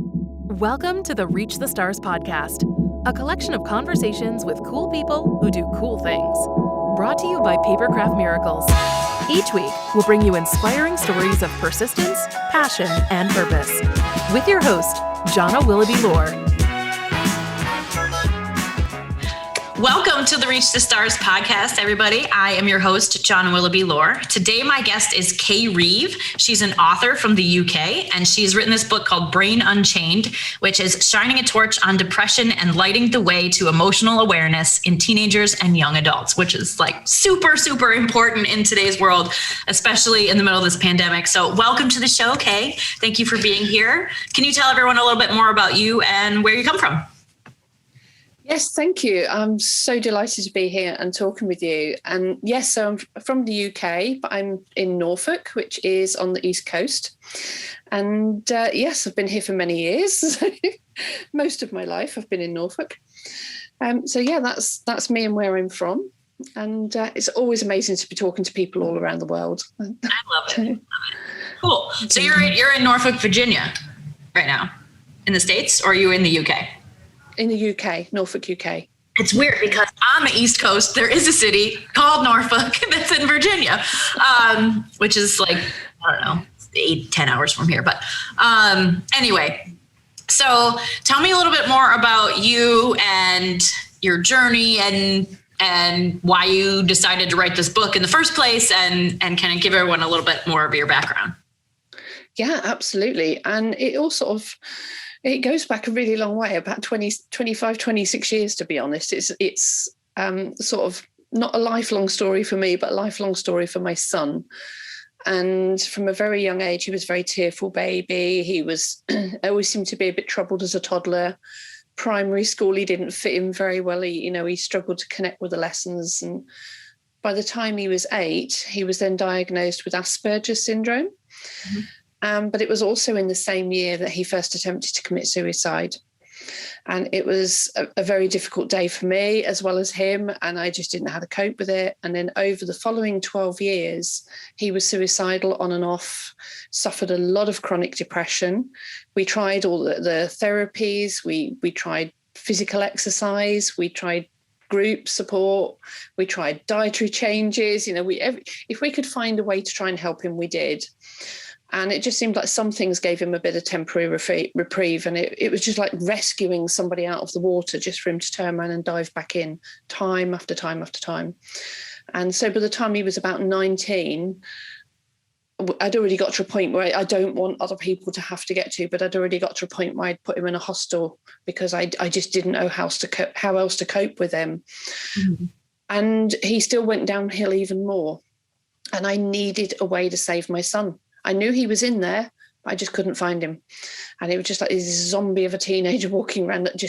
Welcome to the Reach the Stars podcast, a collection of conversations with cool people who do cool things. Brought to you by Papercraft Miracles. Each week, we'll bring you inspiring stories of persistence, passion, and purpose. With your host, Jonna Willoughby Lore. Welcome to the Reach the Stars podcast, everybody. I am your host, Jonna Willoughby Lore. Today, my guest is Kay Reeve. She's an author from the UK, and she's written this book called Brain Unchained, which is shining a torch on depression and lighting the way to emotional awareness in teenagers and young adults, which is like super, super important in today's world, especially in the middle of this pandemic. So welcome to the show, Kay. Thank you for being here. Can you tell everyone a little bit more about you and where you come from? Yes, thank you. I'm so delighted to be here and talking with you. And yes, so I'm from the UK, but I'm in Norfolk, which is on the East Coast. And yes, I've been here for many years. Most of my life I've been in Norfolk. So yeah, that's me and where I'm from. And it's always amazing to be talking to people all around the world. I love it. Cool. So you're in Norfolk, Virginia right now in the States, or are you in the UK? In the UK, Norfolk, UK. It's weird because on the East Coast, there is a city called Norfolk that's in Virginia, which is like, I don't know, 8-10 hours from here. But anyway, so tell me a little bit more about you and your journey and why you decided to write this book in the first place and kind of give everyone a little bit more of your background. Yeah, absolutely. And it all it goes back a really long way, about 25, 26 years, to be honest. It's sort of not a lifelong story for me, but a lifelong story for my son. And from a very young age, he was a very tearful baby. He was always seemed to be a bit troubled as a toddler. Primary school, he didn't fit in very well. He struggled to connect with the lessons. And by the time he was 8, he was then diagnosed with Asperger's syndrome. Mm-hmm. But it was also in the same year that he first attempted to commit suicide. And it was a very difficult day for me as well as him. And I just didn't know how to cope with it. And then over the following 12 years, he was suicidal on and off, suffered a lot of chronic depression. We tried all the therapies. We tried physical exercise. We tried group support. We tried dietary changes. If we could find a way to try and help him, we did. And it just seemed like some things gave him a bit of temporary reprieve. And it was just like rescuing somebody out of the water just for him to turn around and dive back in time after time after time. And so by the time he was about 19, I'd already got to a point where I don't want other people to have to get to, but I'd already got to a point where I'd put him in a hostel because I just didn't know how else to cope with him. Mm-hmm. And he still went downhill even more. And I needed a way to save my son. I knew he was in there, but I just couldn't find him. And it was just like this zombie of a teenager walking around that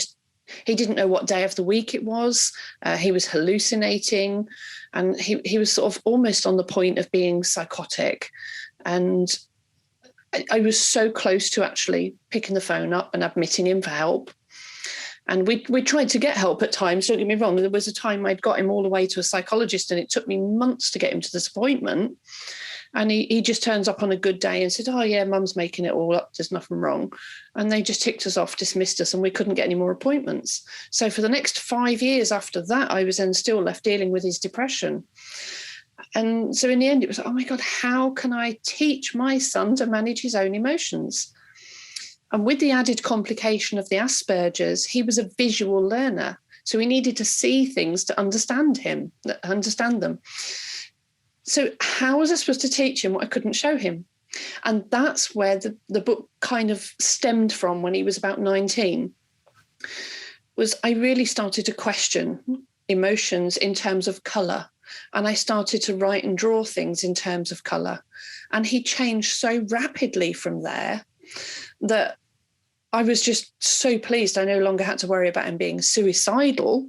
he didn't know what day of the week it was. He was hallucinating, and he was sort of almost on the point of being psychotic. And I was so close to actually picking the phone up and admitting him for help. And we tried to get help at times, don't get me wrong. There was a time I'd got him all the way to a psychologist, and it took me months to get him to this appointment. And he just turns up on a good day and said, oh, yeah, mum's making it all up. There's nothing wrong. And they just ticked us off, dismissed us, and we couldn't get any more appointments. So for the next 5 years after that, I was then still left dealing with his depression. And so in the end, it was like, oh, my God, how can I teach my son to manage his own emotions? And with the added complication of the Asperger's, he was a visual learner. So he needed to see things to understand them. So how was I supposed to teach him what I couldn't show him? And that's where the book kind of stemmed from when he was about 19, was I really started to question emotions in terms of colour. And I started to write and draw things in terms of colour. And he changed so rapidly from there that I was just so pleased I no longer had to worry about him being suicidal.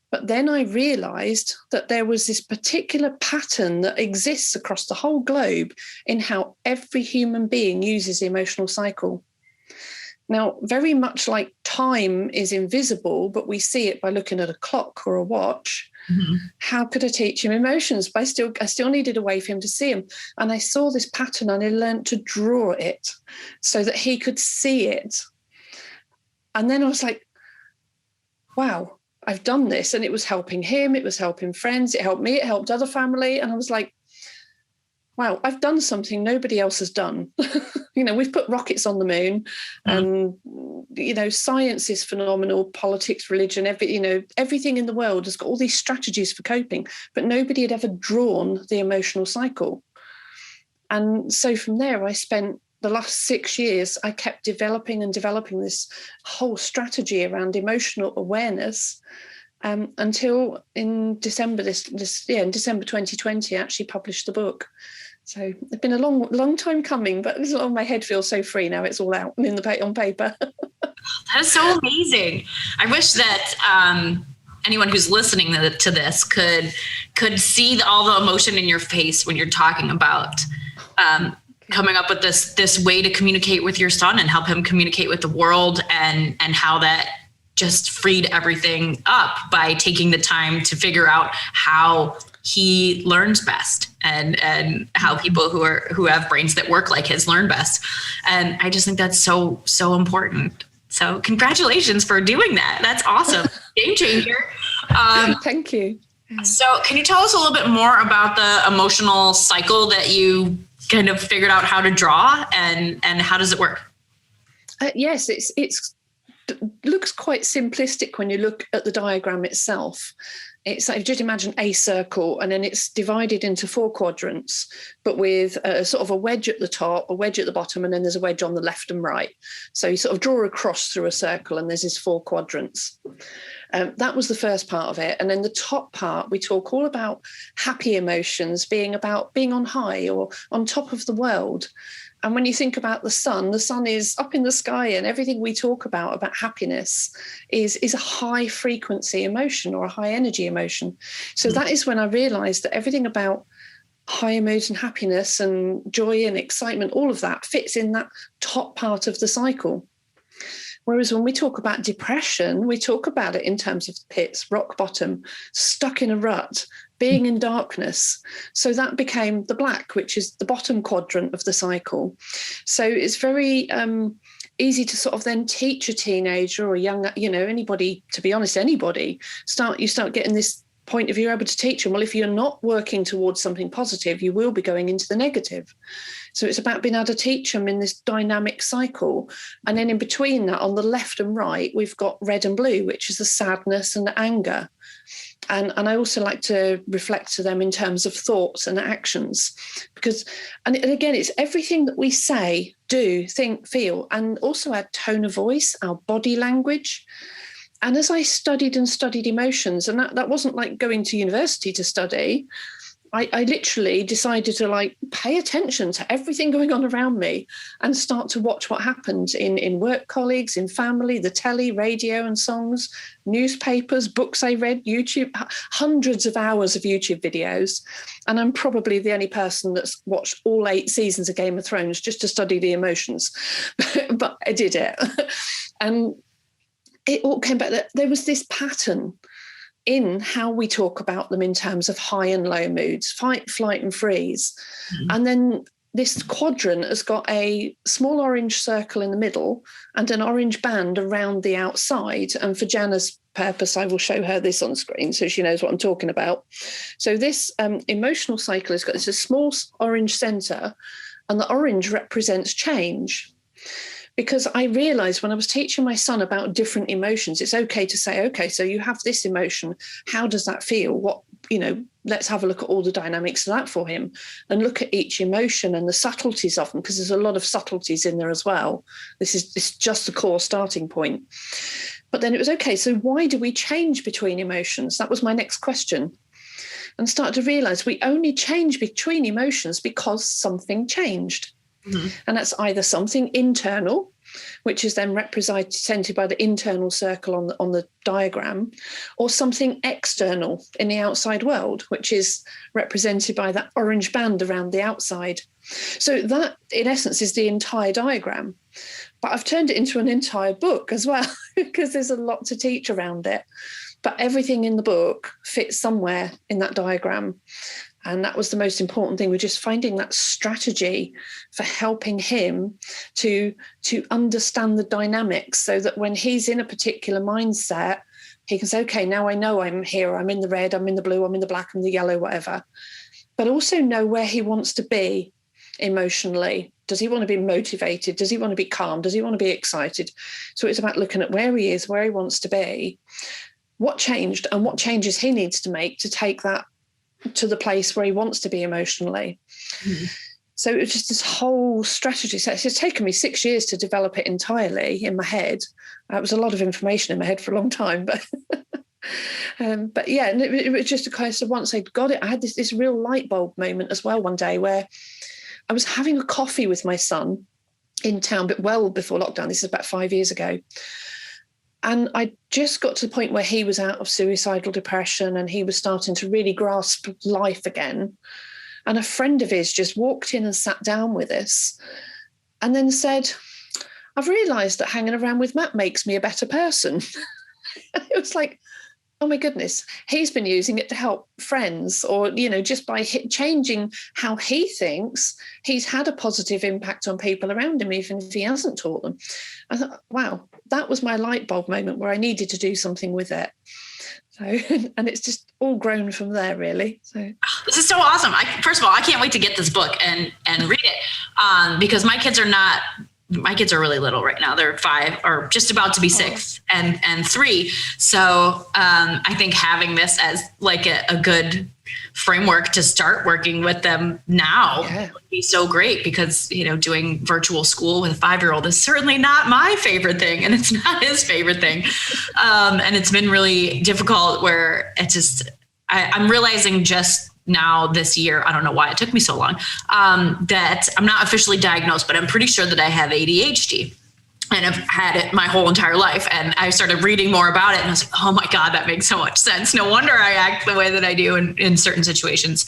But then I realised that there was this particular pattern that exists across the whole globe in how every human being uses the emotional cycle. Now, very much like time is invisible, but we see it by looking at a clock or a watch. Mm-hmm. How could I teach him emotions? But I still needed a way for him to see them. And I saw this pattern and I learned to draw it so that he could see it. And then I was like, wow, I've done this. And it was helping him. It was helping friends. It helped me. It helped other family. And I was like, wow, I've done something nobody else has done. We've put rockets on the moon, and, science is phenomenal, politics, religion, everything in the world has got all these strategies for coping, but nobody had ever drawn the emotional cycle. And so from there, I spent the last 6 years, I kept developing this whole strategy around emotional awareness, until in December in December 2020, I actually published the book. So it's been a long time coming, but my head feels so free now. It's all out on paper. That is so amazing. I wish that anyone who's listening to this could see all the emotion in your face when you're talking about coming up with this way to communicate with your son and help him communicate with the world, and how that just freed everything up by taking the time to figure out how he learns best, and how people who have brains that work like his learn best. And I just think that's so important. So congratulations for doing that. That's awesome. Game changer. Thank you. So can you tell us a little bit more about the emotional cycle that you kind of figured out how to draw, and how does it work? Yes, it looks quite simplistic when you look at the diagram itself. It's like, just imagine a circle, and then it's divided into 4 quadrants, but with a sort of a wedge at the top, a wedge at the bottom, and then there's a wedge on the left and right. So you sort of draw a cross through a circle, and there's these 4 quadrants. That was the first part of it. And then the top part, we talk all about happy emotions, being about being on high or on top of the world. And when you think about the sun is up in the sky, and everything we talk about happiness is a high frequency emotion or a high energy emotion. So that is when I realized that everything about high emotion, happiness and joy and excitement, all of that fits in that top part of the cycle. Whereas when we talk about depression, we talk about it in terms of pits, rock bottom, stuck in a rut, being in darkness. So that became the black, which is the bottom quadrant of the cycle. So it's very easy to sort of then teach a teenager or a young, anybody, to be honest, anybody, you start getting this point of view, able to teach them, well, if you're not working towards something positive, you will be going into the negative. So it's about being able to teach them in this dynamic cycle. And then in between that, on the left and right, we've got red and blue, which is the sadness and the anger. And I also like to reflect to them in terms of thoughts and actions, because, and again, it's everything that we say, do, think, feel, and also our tone of voice, our body language. And as I studied emotions, and that wasn't like going to university to study, I literally decided to pay attention to everything going on around me and start to watch what happened in work colleagues, in family, the telly, radio and songs, newspapers, books I read, YouTube, hundreds of hours of YouTube videos. And I'm probably the only person that's watched all 8 seasons of Game of Thrones just to study the emotions. But I did it. And it all came back that there was this pattern in how we talk about them in terms of high and low moods, fight, flight and freeze. Mm-hmm. And then this quadrant has got a small orange circle in the middle and an orange band around the outside. And for Jana's purpose, I will show her this on screen so she knows what I'm talking about. So this emotional cycle has got this a small orange center, and the orange represents change. Because I realized when I was teaching my son about different emotions, it's okay to say, okay, so you have this emotion. How does that feel? Let's have a look at all the dynamics of that for him and look at each emotion and the subtleties of them, because there's a lot of subtleties in there as well. This is just the core starting point. But then it was, okay, so why do we change between emotions? That was my next question. And started to realize we only change between emotions because something changed. Mm-hmm. And that's either something internal, which is then represented by the internal circle on the diagram, or something external in the outside world, which is represented by that orange band around the outside. So that, in essence, is the entire diagram. But I've turned it into an entire book as well, because there's a lot to teach around it. But everything in the book fits somewhere in that diagram. And that was the most important thing. We're just finding that strategy for helping him to understand the dynamics, so that when he's in a particular mindset, he can say, okay, now I know I'm here. I'm in the red, I'm in the blue, I'm in the black, I'm in the yellow, whatever. But also know where he wants to be emotionally. Does he want to be motivated? Does he want to be calm? Does he want to be excited? So it's about looking at where he is, where he wants to be, what changed, and what changes he needs to make to take that to the place where he wants to be emotionally. Mm-hmm. So it was just this whole strategy. So it's taken me 6 years to develop it entirely in my head. It was a lot of information in my head for a long time, but but yeah, and it was just a case of once I'd got it, I had this real light bulb moment as well one day, where I was having a coffee with my son in town, but well before lockdown. This is about 5 years ago. And I just got to the point where he was out of suicidal depression and he was starting to really grasp life again. And a friend of his just walked in and sat down with us and then said, I've realised that hanging around with Matt makes me a better person. It was like, oh my goodness, he's been using it to help friends, or, you know, just by changing how he thinks, he's had a positive impact on people around him, even if he hasn't taught them. I thought, wow, that was my light bulb moment where I needed to do something with it. So, and it's just all grown from there, really. So this is so awesome. First of all, I can't wait to get this book and read it, because my kids are really little right now. They're 5 or just about to be 6 and 3. So I think having this as like a good framework to start working with them now would be so great, because, you know, doing virtual school with a 5-year-old is certainly not my favorite thing, and it's not his favorite thing. And it's been really difficult, where it's just, I'm realizing just now this year, I don't know why it took me so long, that I'm not officially diagnosed, but I'm pretty sure that I have ADHD, and I've had it my whole entire life. And I started reading more about it, and I was like, oh my God, that makes so much sense. No wonder I act the way that I do in certain situations.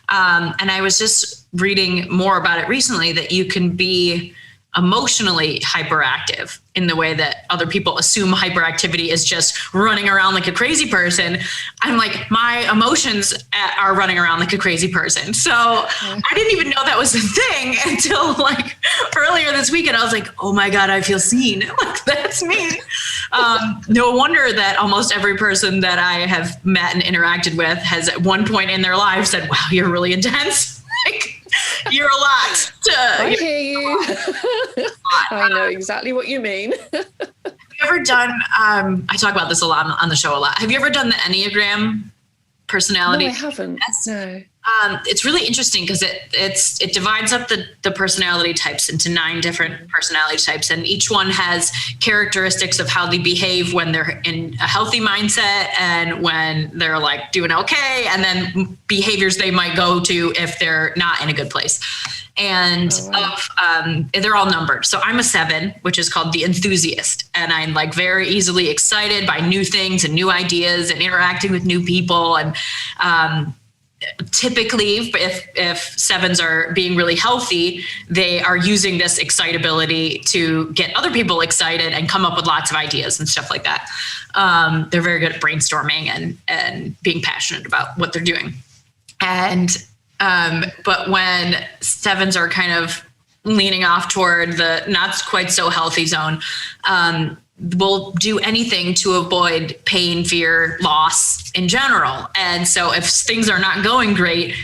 And I was just reading more about it recently, that you can be emotionally hyperactive in the way that other people assume hyperactivity is just running around like a crazy person. I'm like, my emotions are running around like a crazy person. So I didn't even know that was a thing until like earlier this week. And I was like, oh my God, I feel seen. Like, that's me. No wonder that almost every person that I have met and interacted with has at one point in their life said, wow, you're really intense. Like, you're a lot. I hear you. I know exactly what you mean. Have you ever done, I talk about this a lot on the show a lot. Have you ever done the Enneagram personality? No, I haven't. No. It's really interesting, because it divides up the personality types into 9 different personality types, and each one has characteristics of how they behave when they're in a healthy mindset and when they're like doing okay, and then behaviors they might go to if they're not in a good place. And they're all numbered. So I'm a 7, which is called the enthusiast. And I'm like very easily excited by new things and new ideas and interacting with new people. And typically, if 7s are being really healthy, they are using this excitability to get other people excited and come up with lots of ideas and stuff like that. They're very good at brainstorming and being passionate about what they're doing. And but when 7s are kind of leaning off toward the not quite so healthy zone, will do anything to avoid pain, fear, loss in general. And so if things are not going great,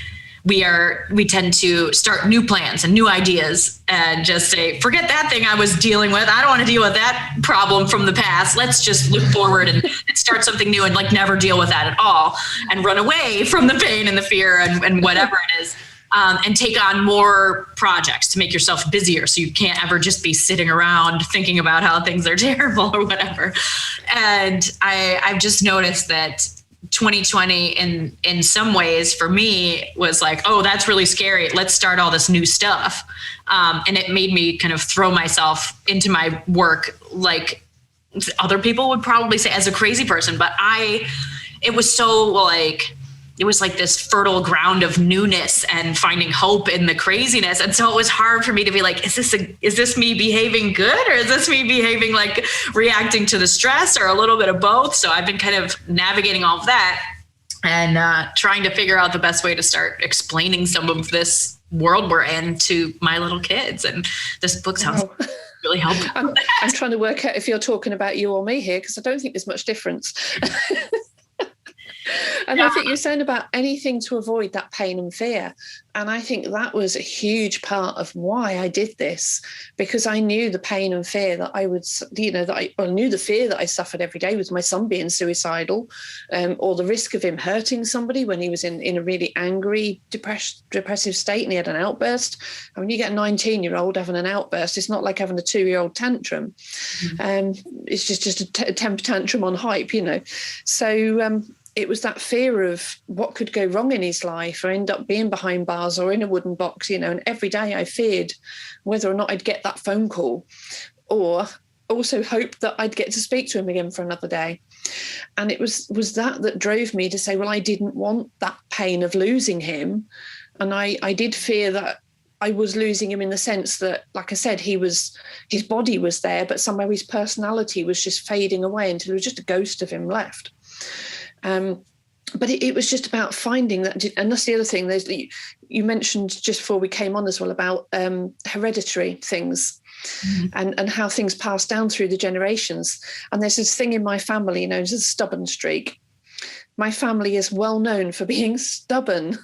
we tend to start new plans and new ideas and just say, forget that thing I was dealing with. I don't want to deal with that problem from the past. Let's just look forward and start something new, and like never deal with that at all, and run away from the pain and the fear and whatever it is. And take on more projects to make yourself busier, so you can't ever just be sitting around thinking about how things are terrible or whatever. And I've just noticed that 2020 in some ways for me was like, oh, that's really scary. Let's start all this new stuff. And it made me kind of throw myself into my work like other people would probably say as a crazy person. But it was so like, it was like this fertile ground of newness and finding hope in the craziness. And so it was hard for me to be like, is this me behaving good? Or is this me behaving like reacting to the stress, or a little bit of both? So I've been kind of navigating all of that and trying to figure out the best way to start explaining some of this world we're in to my little kids. And this book sounds really helpful. I'm trying to work out if you're talking about you or me here, because I don't think there's much difference. And I think you're saying about anything to avoid that pain and fear. And I think that was a huge part of why I did this, because I knew the pain and fear that I would, I knew the fear that I suffered every day with my son being suicidal, or the risk of him hurting somebody when he was in a really angry, depressive state and he had an outburst. And when you get a 19-year-old having an outburst, it's not like having a 2-year-old tantrum. It's just a temper tantrum on hype, So it was that fear of what could go wrong in his life, or end up being behind bars or in a wooden box, and every day I feared whether or not I'd get that phone call, or also hoped that I'd get to speak to him again for another day. And it was that drove me to say, well, I didn't want that pain of losing him. And I did fear that I was losing him in the sense that, like I said, his body was there, but somehow his personality was just fading away until there was just a ghost of him left. But it was just about finding that, and that's the other thing. You mentioned just before we came on as well about hereditary things, and how things pass down through the generations. And there's this thing in my family known as a stubborn streak. My family is well known for being stubborn,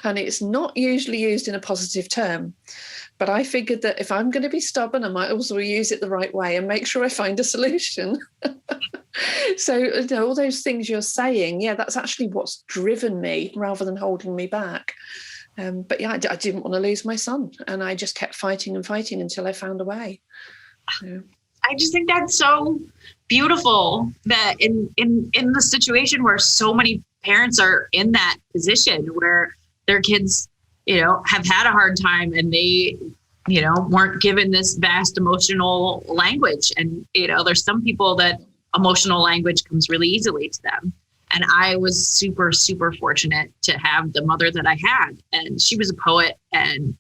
and it's not usually used in a positive term. But I figured that if I'm going to be stubborn, I might also use it the right way and make sure I find a solution. So all those things you're saying, that's actually what's driven me rather than holding me back. But I didn't want to lose my son, and I just kept fighting and fighting until I found a way. So. I just think that's so beautiful that in the situation where so many parents are in that position where their kids, have had a hard time and they, weren't given this vast emotional language. And, there's some people that emotional language comes really easily to them. And I was super, super fortunate to have the mother that I had. And she was a poet and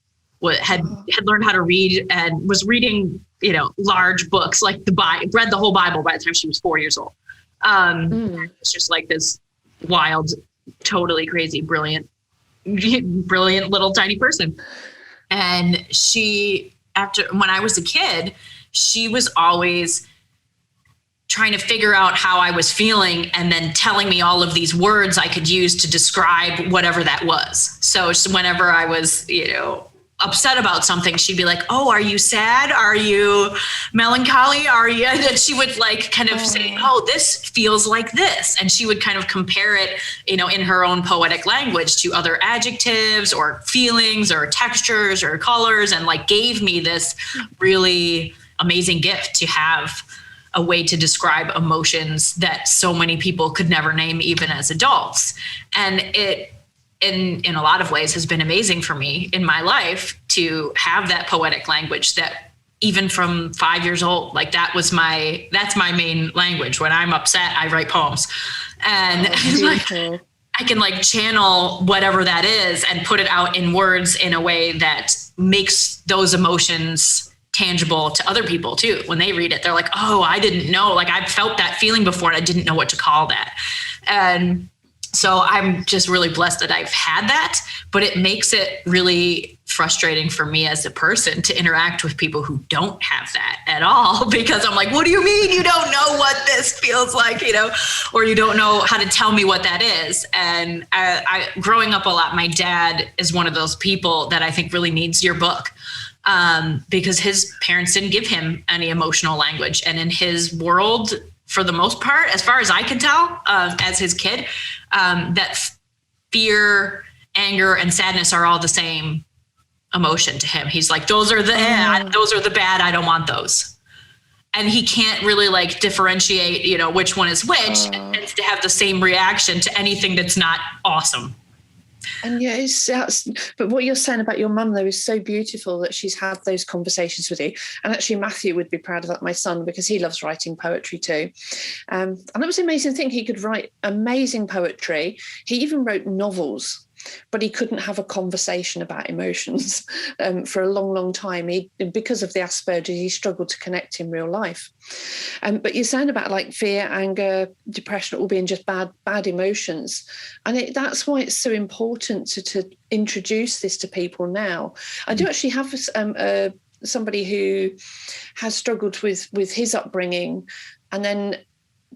had learned how to read and was reading, large books, like read the whole Bible by the time she was 4 years old. It's just like this wild, totally crazy, brilliant little tiny person. And when I was a kid, she was always trying to figure out how I was feeling and then telling me all of these words I could use to describe whatever that was. So whenever I was, upset about something, she'd be like, oh, are you sad? Are you melancholy? Are you? And she would kind of say, oh, this feels like this. And she would kind of compare it, in her own poetic language to other adjectives or feelings or textures or colors, and gave me this really amazing gift to have a way to describe emotions that so many people could never name even as adults. And it, in a lot of ways, has been amazing for me in my life to have that poetic language that even from 5 years old, that's my main language. When I'm upset, I write poems, and I can channel whatever that is and put it out in words in a way that makes those emotions tangible to other people too. When they read it, they're like, oh, I didn't know, I've felt that feeling before and I didn't know what to call that. And so I'm just really blessed that I've had that, but it makes it really frustrating for me as a person to interact with people who don't have that at all, because I'm like, what do you mean you don't know what this feels like, or you don't know how to tell me what that is. And I growing up a lot, my dad is one of those people that I think really needs your book. Because his parents didn't give him any emotional language. And in his world, for the most part, as far as I can tell, as his kid, that fear, anger, and sadness are all the same emotion to him. He's like, those are the bad, I don't want those. and he can't really like differentiate, you know, which one is which, and tends to have the same reaction to anything that's not awesome. And yeah, but what you're saying about your mum, though, is so beautiful that she's had those conversations with you. And actually, Matthew would be proud of that, my son, because he loves writing poetry too. And it was an amazing thing. He could write amazing poetry. He even wrote novels, but he couldn't have a conversation about emotions for a long, long time. Because of the Asperger's, he struggled to connect in real life. But you're saying about like fear, anger, depression, all being just bad emotions. And that's why it's so important to introduce this to people now. I do actually have somebody who has struggled with his upbringing, and then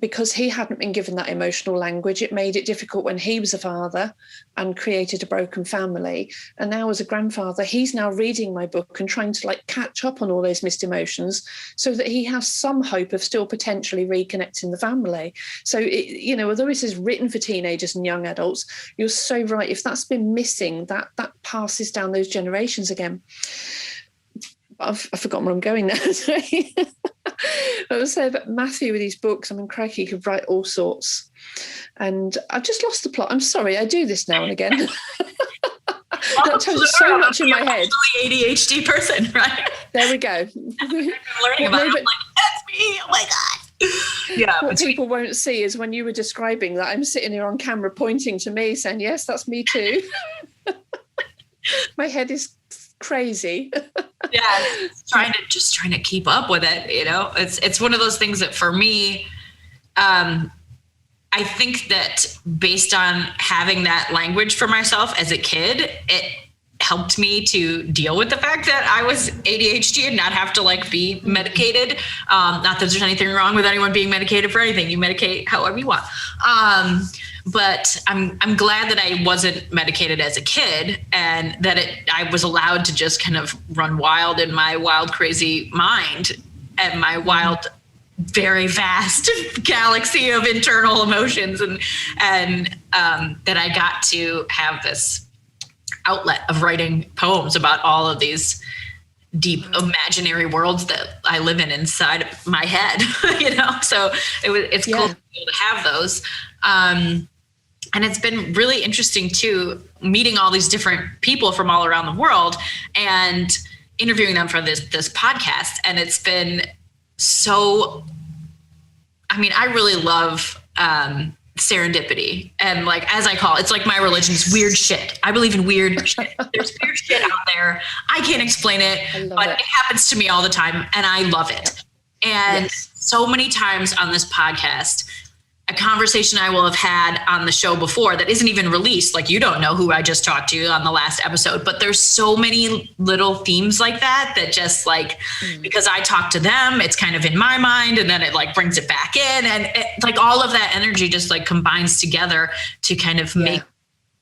because he hadn't been given that emotional language, it made it difficult when he was a father and created a broken family. And now as a grandfather, he's now reading my book and trying to like catch up on all those missed emotions so that he has some hope of still potentially reconnecting the family. So, you know, although this is written for teenagers and young adults, you're so right. If that's been missing, that passes down those generations again. I've forgotten where I'm going now. I was saying about Matthew with his books. I mean, crikey, he could write all sorts. And I've just lost the plot. I'm sorry, I do this now and again. That tells so much in my head. ADHD person, right? There we go. I'm learning about it. I'm like, that's me. Oh my God. Yeah. What people won't see is when you were describing that, I'm sitting here on camera pointing to me saying, yes, that's me too. My head is crazy. Yeah, trying to keep up with it. You know, it's one of those things that for me, I think that based on having that language for myself as a kid, it helped me to deal with the fact that I was ADHD and not have to like be medicated. Not that there's anything wrong with anyone being medicated for anything. You medicate however you want. But I'm glad that I wasn't medicated as a kid, and that I was allowed to just kind of run wild in my wild, crazy mind and my wild, very vast galaxy of internal emotions, and that I got to have this outlet of writing poems about all of these deep imaginary worlds that I live in inside my head, you know? So it's cool to be able to have those. And it's been really interesting too, meeting all these different people from all around the world and interviewing them for this podcast. And it's been so, I mean, I really love, serendipity, and like, as I call it, it's like my religion is weird shit. I believe in weird shit. There's weird shit out there. I can't explain it, but it happens to me all the time, and I love it. And so many times on this podcast, a conversation I will have had on the show before that isn't even released. Like, you don't know who I just talked to on the last episode, but there's so many little themes like that just like, because I talk to them, it's kind of in my mind, and then it like brings it back in, and like all of that energy just like combines together to kind of make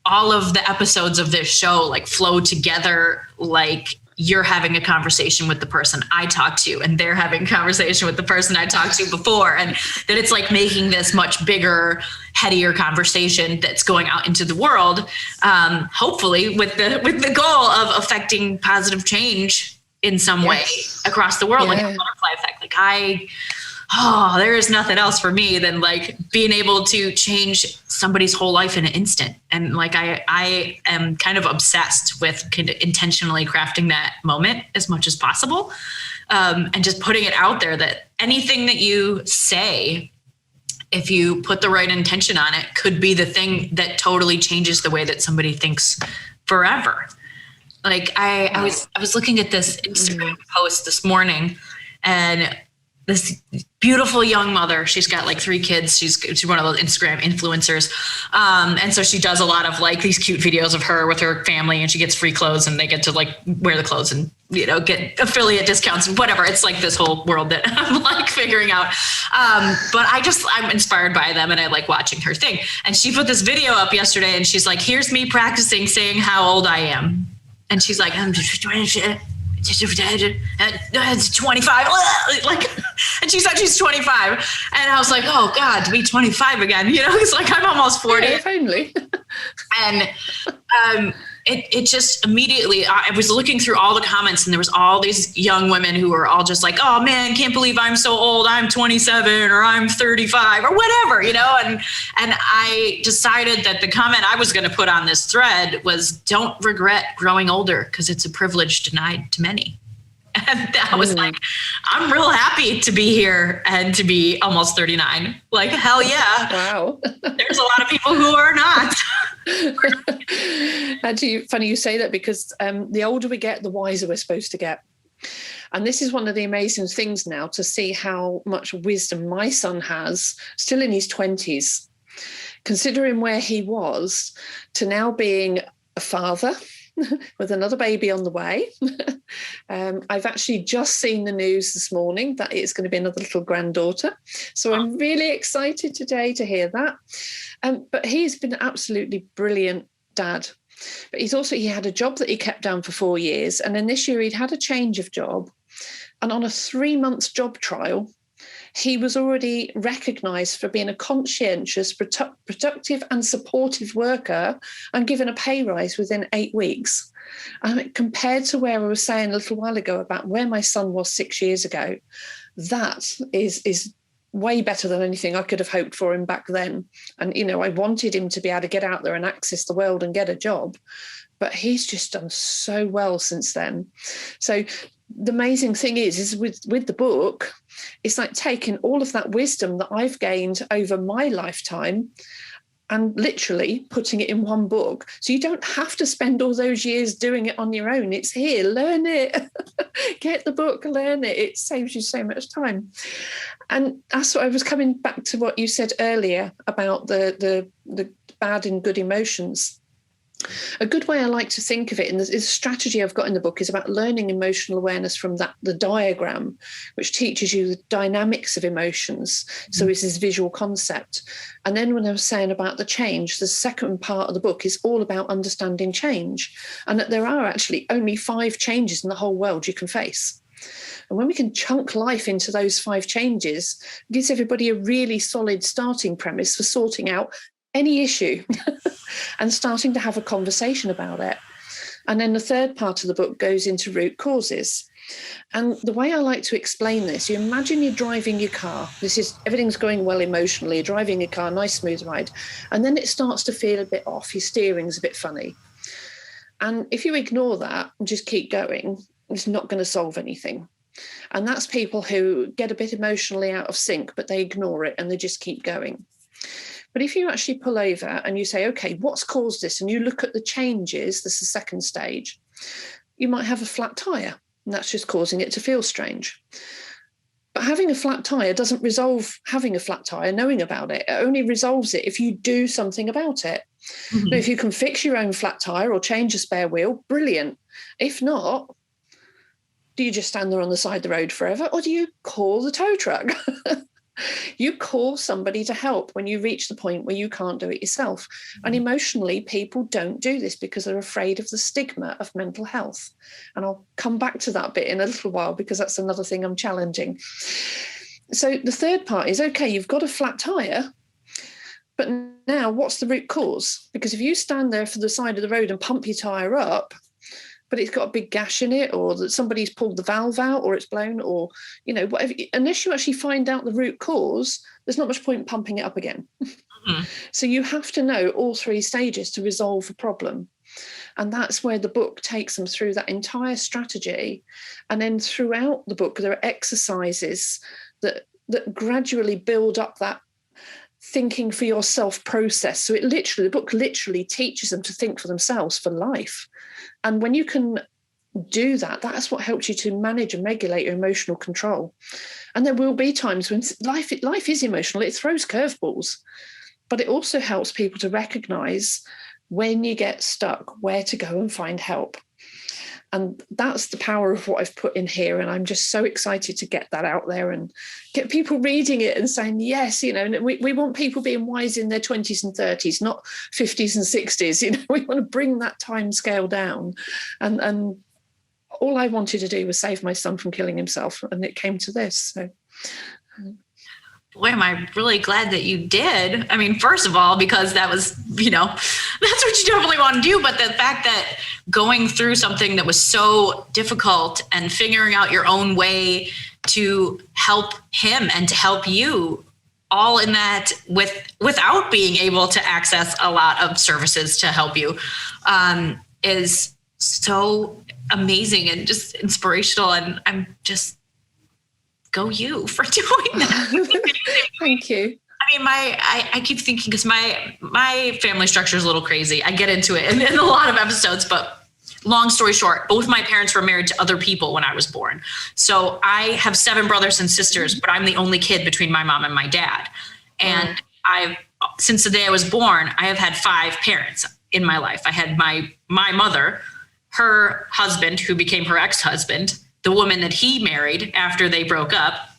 all of the episodes of this show like flow together. Like, you're having a conversation with the person I talked to, and they're having a conversation with the person I talked to before. And that it's like making this much bigger, headier conversation that's going out into the world. Hopefully with the goal of affecting positive change in some way across the world, like a butterfly effect. Like there is nothing else for me than like being able to change somebody's whole life in an instant. And like, I am kind of obsessed with kind of intentionally crafting that moment as much as possible. And just putting it out there that anything that you say, if you put the right intention on it, could be the thing that totally changes the way that somebody thinks forever. Like I was looking at this Instagram post this morning, and this beautiful young mother, she's got like 3 kids. She's one of those Instagram influencers. And so she does a lot of like these cute videos of her with her family, and she gets free clothes, and they get to like wear the clothes and, you know, get affiliate discounts and whatever. It's like this whole world that I'm like figuring out. But I'm inspired by them, and I like watching her thing. And she put this video up yesterday, and she's like, here's me practicing saying how old I am. And she's like, I'm just 25. Like, and she said she's 25, and I was like, oh God, to be 25 again, you know? It's like, I'm almost 40. Yeah, if only. And it just immediately, I was looking through all the comments, and there was all these young women who were all just like, oh man, can't believe I'm so old. I'm 27 or I'm 35 or whatever, and I decided that the comment I was going to put on this thread was, don't regret growing older, because it's a privilege denied to many. And I was like, I'm real happy to be here and to be almost 39. Like, hell yeah. Wow. There's a lot of people who are not. Actually, funny you say that, because the older we get, the wiser we're supposed to get. And this is one of the amazing things now, to see how much wisdom my son has, still in his 20s, considering where he was, to now being a father with another baby on the way. I've actually just seen the news this morning that it's going to be another little granddaughter. So I'm really excited today to hear that. But he's been an absolutely brilliant dad. But he had a job that he kept down for 4 years. And then this year he'd had a change of job. And on a 3-month job trial, he was already recognised for being a conscientious, productive and supportive worker, and given a pay rise within 8 weeks. Compared to where I was saying a little while ago about where my son was 6 years ago, that is way better than anything I could have hoped for him back then. And, I wanted him to be able to get out there and access the world and get a job. But he's just done so well since then. So the amazing thing is with the book, it's like taking all of that wisdom that I've gained over my lifetime and literally putting it in one book. So you don't have to spend all those years doing it on your own. It's here, learn it, get the book, learn it. It saves you so much time. And that's what I was coming back to what you said earlier about the bad and good emotions. A good way I like to think of it, and the strategy I've got in the book, is about learning emotional awareness from the diagram, which teaches you the dynamics of emotions. So it's this visual concept. And then when I was saying about the change, the second part of the book is all about understanding change, and that there are actually only 5 changes in the whole world you can face. And when we can chunk life into those 5 changes, it gives everybody a really solid starting premise for sorting out any issue and starting to have a conversation about it. And then the third part of the book goes into root causes. And the way I like to explain this, you imagine you're driving your car. Everything's going well emotionally. You're driving your car, nice smooth ride. And then it starts to feel a bit off. Your steering's a bit funny. And if you ignore that and just keep going, it's not going to solve anything. And that's people who get a bit emotionally out of sync, but they ignore it and they just keep going. But if you actually pull over and you say, okay, what's caused this? And you look at the changes, this is the second stage, you might have a flat tire, and that's just causing it to feel strange. But having a flat tire doesn't resolve having a flat tire, knowing about it. It only resolves it if you do something about it. Mm-hmm. Now, if you can fix your own flat tire or change a spare wheel, brilliant. If not, do you just stand there on the side of the road forever, or do you call the tow truck? You call somebody to help when you reach the point where you can't do it yourself. And emotionally, people don't do this because they're afraid of the stigma of mental health. And I'll come back to that bit in a little while, because that's another thing I'm challenging. So the third part is, okay, you've got a flat tire, but now what's the root cause? Because if you stand there for the side of the road and pump your tire up, but it's got a big gash in it, or that somebody's pulled the valve out, or it's blown, or, whatever. Unless you actually find out the root cause, there's not much point pumping it up again. Mm-hmm. So you have to know all 3 stages to resolve a problem. And that's where the book takes them through that entire strategy. And then throughout the book, there are exercises that gradually build up that thinking for yourself process. So the book literally teaches them to think for themselves for life. And when you can do that, that's what helps you to manage and regulate your emotional control. And there will be times when life is emotional. It throws curveballs, but it also helps people to recognize when you get stuck, where to go and find help. And that's the power of what I've put in here. And I'm just so excited to get that out there and get people reading it and saying, yes, and we want people being wise in their 20s and 30s, not 50s and 60s. We want to bring that time scale down. And all I wanted to do was save my son from killing himself. And it came to this. So. boy, am I really glad that you did. I mean, first of all, because that was, that's what you definitely want to do. But the fact that going through something that was so difficult and figuring out your own way to help him and to help you, all in that without being able to access a lot of services to help you, is so amazing and just inspirational. And I'm just, go you for doing that. Thank you. I mean, I keep thinking, because my family structure is a little crazy. I get into it in a lot of episodes, but long story short, both my parents were married to other people when I was born. So I have 7 brothers and sisters, but I'm the only kid between my mom and my dad. And since the day I was born, I have had 5 parents in my life. I had my mother, her husband, who became her ex-husband, the woman that he married after they broke up,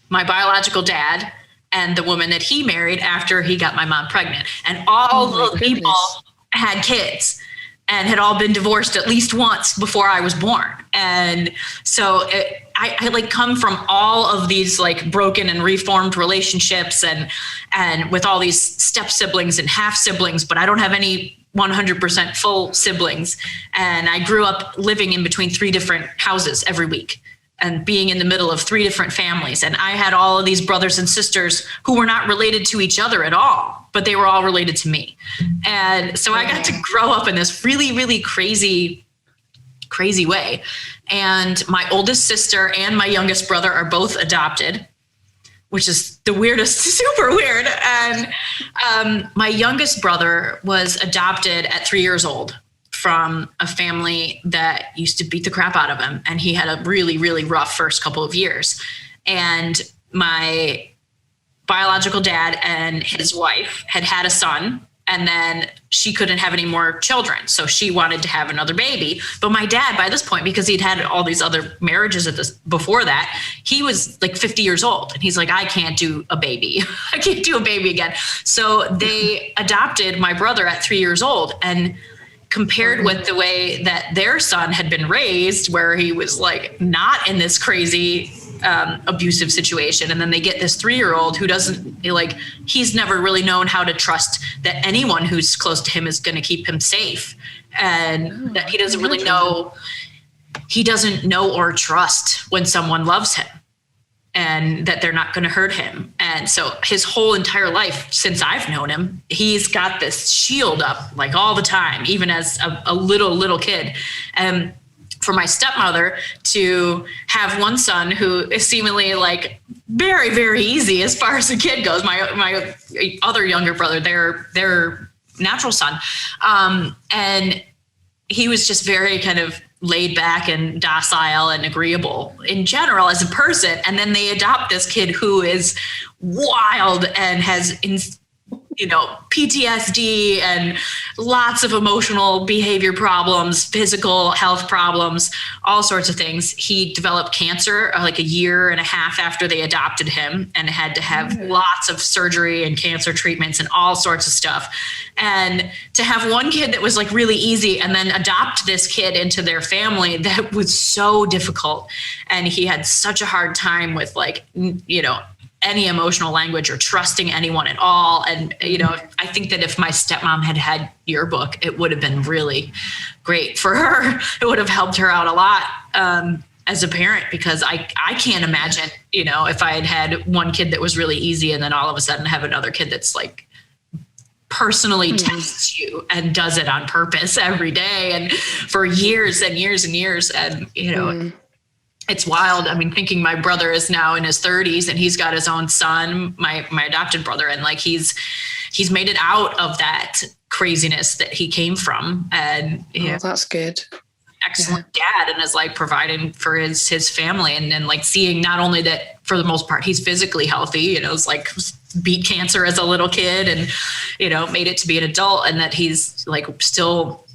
my biological dad, and the woman that he married after he got my mom pregnant. And all those people had kids and had all been divorced at least once before I was born. And so I like come from all of these like broken and reformed relationships and with all these step siblings and half siblings, but I don't have any 100% full siblings. And I grew up living in between 3 different houses every week and being in the middle of 3 different families. And I had all of these brothers and sisters who were not related to each other at all, but they were all related to me. And so I got to grow up in this really, really crazy way. And my oldest sister and my youngest brother are both adopted, which is the weirdest, super weird. And my youngest brother was adopted at 3 years old from a family that used to beat the crap out of him. And he had a really, really rough first couple of years. And my biological dad and his wife had a son, and then she couldn't have any more children. So she wanted to have another baby. But my dad, by this point, because he'd had all these other marriages before that, he was like 50 years old. And he's like, I can't do a baby. I can't do a baby again. So they adopted my brother at 3 years old. And compared with the way that their son had been raised, where he was like not in this crazy abusive situation. And then they get this 3-year-old who doesn't he's never really known how to trust that anyone who's close to him is going to keep him safe. And that he doesn't really know, or trust when someone loves him and that they're not going to hurt him. And so his whole entire life since I've known him, he's got this shield up like all the time, even as a little kid. And for my stepmother to have one son who is seemingly like very, very easy as far as a kid goes. My other younger brother, their natural son. And he was just very kind of laid back and docile and agreeable in general as a person. And then they adopt this kid who is wild and has PTSD and lots of emotional behavior problems, physical health problems, all sorts of things. He developed cancer like a year and a half after they adopted him and had to have lots of surgery and cancer treatments and all sorts of stuff. And to have one kid that was like really easy and then adopt this kid into their family, that was so difficult. And he had such a hard time with any emotional language or trusting anyone at all. And, I think that if my stepmom had your book, it would have been really great for her. It would have helped her out a lot as a parent, because I can't imagine, if I had one kid that was really easy and then all of a sudden have another kid that's like personally tests you and does it on purpose every day and for years and years and years. And, it's wild. I mean, thinking my brother is now in his 30s and he's got his own son, my adopted brother, and like he's made it out of that craziness that he came from. And that's good. Excellent dad, and is like providing for his family, and then like seeing not only that for the most part he's physically healthy, it's like beat cancer as a little kid and made it to be an adult, and that he's still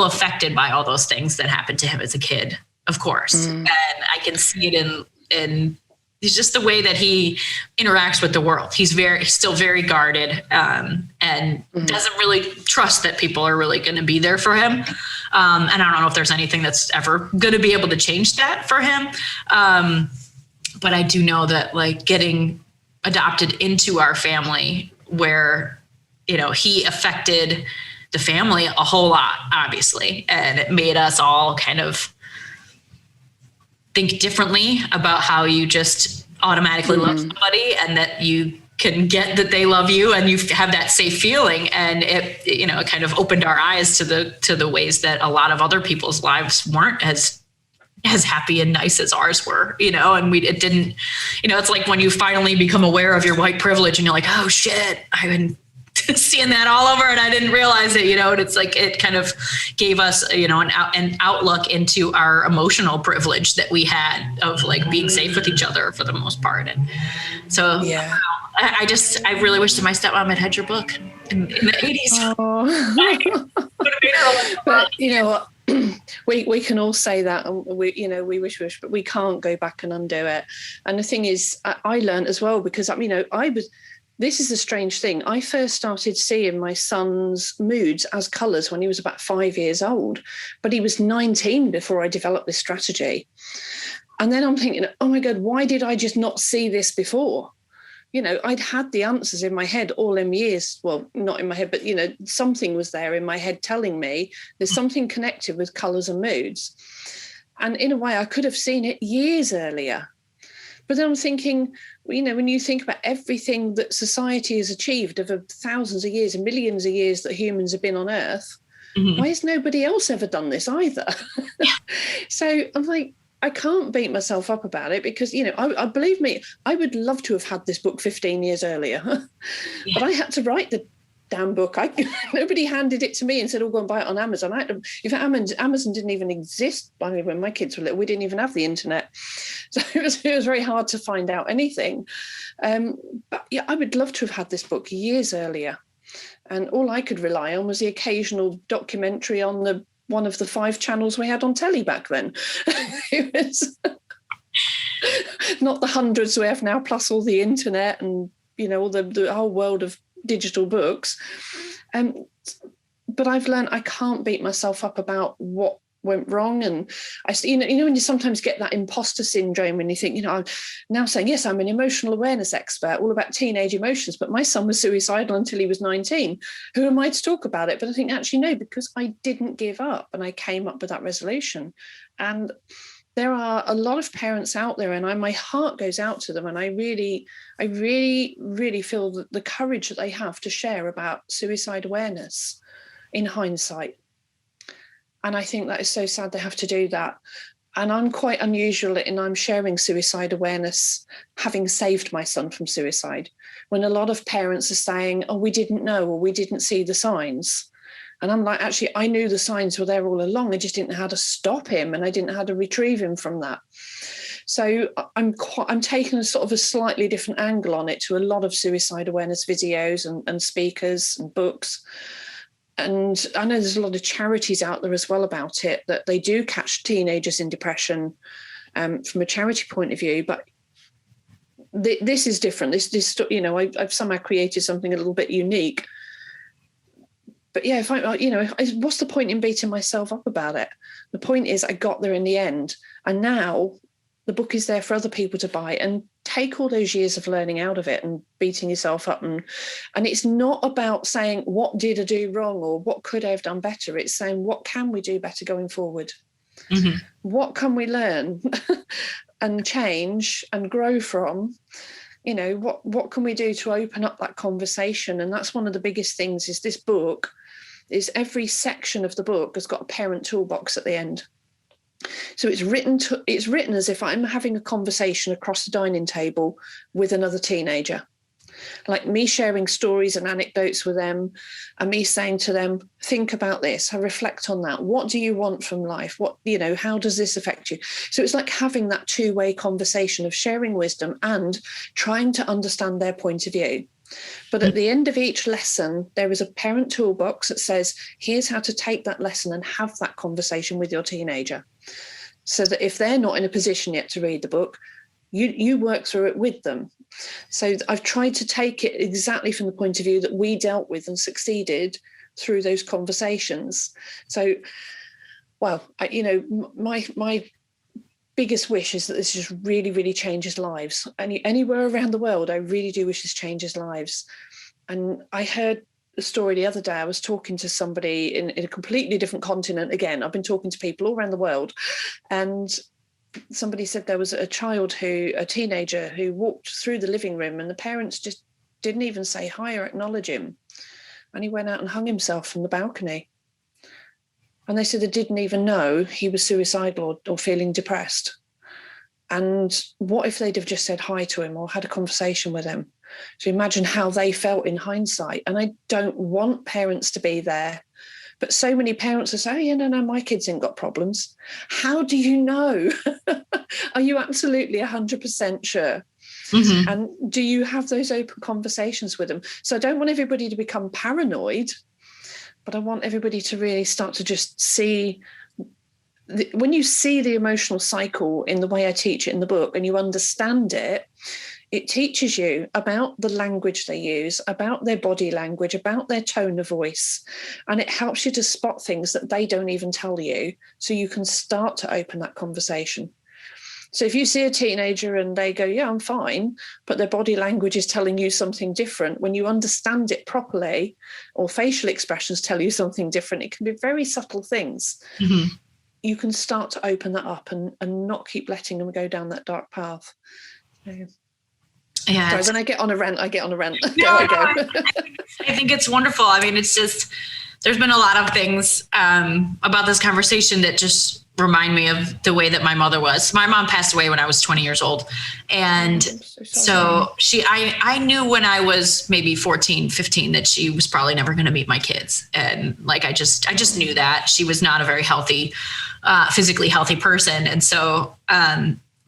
affected by all those things that happened to him as a kid. Of course. And I can see it in it's just the way that he interacts with the world. He's still very guarded, and doesn't really trust that people are really going to be there for him. And I don't know if there's anything that's ever going to be able to change that for him. But I do know that like getting adopted into our family where, he affected the family a whole lot, obviously. And it made us all kind of think differently about how you just automatically love somebody, and that you can get that they love you and you have that safe feeling. And it kind of opened our eyes to the ways that a lot of other people's lives weren't as happy and nice as ours were, and it didn't, it's like when you finally become aware of your white privilege and you're like, oh shit, I've been seeing that all over and I didn't realize it, and it's like, it kind of gave us, an outlook into our emotional privilege that we had of like being safe with each other for the most part. And so yeah, I really wish that my stepmom had had your book in the 80s. Oh. But you know what? We can all say that, and we wish, but we can't go back and undo it. And the thing is, I learned as well, because this is a strange thing. I first started seeing my son's moods as colours when he was about 5 years old, but he was 19 before I developed this strategy. And then I'm thinking, oh my God, why did I just not see this before? I'd had the answers in my head all them years. Well, not in my head, but, something was there in my head telling me there's something connected with colours and moods. And in a way, I could have seen it years earlier. But then I'm thinking, when you think about everything that society has achieved over thousands of years and millions of years that humans have been on Earth, why has nobody else ever done this either? So I'm like, I can't beat myself up about it, because, I believe me, I would love to have had this book 15 years earlier, but I had to write the damn book. Nobody handed it to me and said, oh, go and buy it on Amazon. In fact, Amazon didn't even exist when my kids were little. We didn't even have the internet. So it was very hard to find out anything. But yeah, I would love to have had this book years earlier. And all I could rely on was the occasional documentary on one of the 5 channels we had on telly back then. It was not the hundreds we have now, plus all the internet and, all the whole world of digital books. But I've learned I can't beat myself up about what went wrong. And when you sometimes get that imposter syndrome when you think, I'm now saying, yes, I'm an emotional awareness expert, all about teenage emotions, but my son was suicidal until he was 19. Who am I to talk about it? But I think actually no, because I didn't give up and I came up with that resolution. And there are a lot of parents out there, and my heart goes out to them. And I really, really feel that the courage that they have to share about suicide awareness in hindsight. And I think that is so sad they have to do that. And I'm quite unusual in I'm sharing suicide awareness, having saved my son from suicide, when a lot of parents are saying, oh, we didn't know, or we didn't see the signs. And I'm like, actually, I knew the signs were there all along. I just didn't know how to stop him, and I didn't know how to retrieve him from that. So I'm taking a sort of a slightly different angle on it to a lot of suicide awareness videos and speakers and books. And I know there's a lot of charities out there as well about it, that they do catch teenagers in depression from a charity point of view. But this is different. I've somehow created something a little bit unique. But yeah, what's the point in beating myself up about it? The point is I got there in the end. And now the book is there for other people to buy and take all those years of learning out of it and beating yourself up. And it's not about saying, what did I do wrong, or what could I have done better? It's saying, what can we do better going forward? Mm-hmm. What can we learn and change and grow from? What can we do to open up that conversation? And that's one of the biggest things is this book is every section of the book has got a parent toolbox at the end. So it's written as if I'm having a conversation across the dining table with another teenager, like me sharing stories and anecdotes with them, and me saying to them, think about this, reflect on that. What do you want from life? How does this affect you? So it's like having that two-way conversation of sharing wisdom and trying to understand their point of view. But at the end of each lesson, there is a parent toolbox that says, here's how to take that lesson and have that conversation with your teenager. So that if they're not in a position yet to read the book, you work through it with them. So I've tried to take it exactly from the point of view that we dealt with and succeeded through those conversations. So, well, my biggest wish is that this just really, really changes lives. Anywhere around the world, I really do wish this changes lives. And I heard a story the other day. I was talking to somebody in a completely different continent. Again, I've been talking to people all around the world, and somebody said there was a teenager who walked through the living room, and the parents just didn't even say hi or acknowledge him. And he went out and hung himself from the balcony. And they said they didn't even know he was suicidal or feeling depressed. And what if they'd have just said hi to him or had a conversation with him? So imagine how they felt in hindsight. And I don't want parents to be there. But so many parents are saying, no, my kids ain't got problems. How do you know? Are you absolutely 100% sure? Mm-hmm. And do you have those open conversations with them? So I don't want everybody to become paranoid, but I want everybody to really start to just see, when you see the emotional cycle in the way I teach it in the book and you understand it, it teaches you about the language they use, about their body language, about their tone of voice, and it helps you to spot things that they don't even tell you, so you can start to open that conversation. So if you see a teenager and they go, yeah, I'm fine, but their body language is telling you something different, when you understand it properly, or facial expressions tell you something different, it can be very subtle things. Mm-hmm. You can start to open that up and not keep letting them go down that dark path. Yeah. Sorry, when I get on a rant, I get on a rant. No, I think it's wonderful. I mean, it's just, there's been a lot of things about this conversation that just remind me of the way that my mother was. My mom passed away when I was 20 years old. And so I knew when I was maybe 14, 15, that she was probably never going to meet my kids. And like, I just knew that she was not a very healthy, physically healthy person. And so,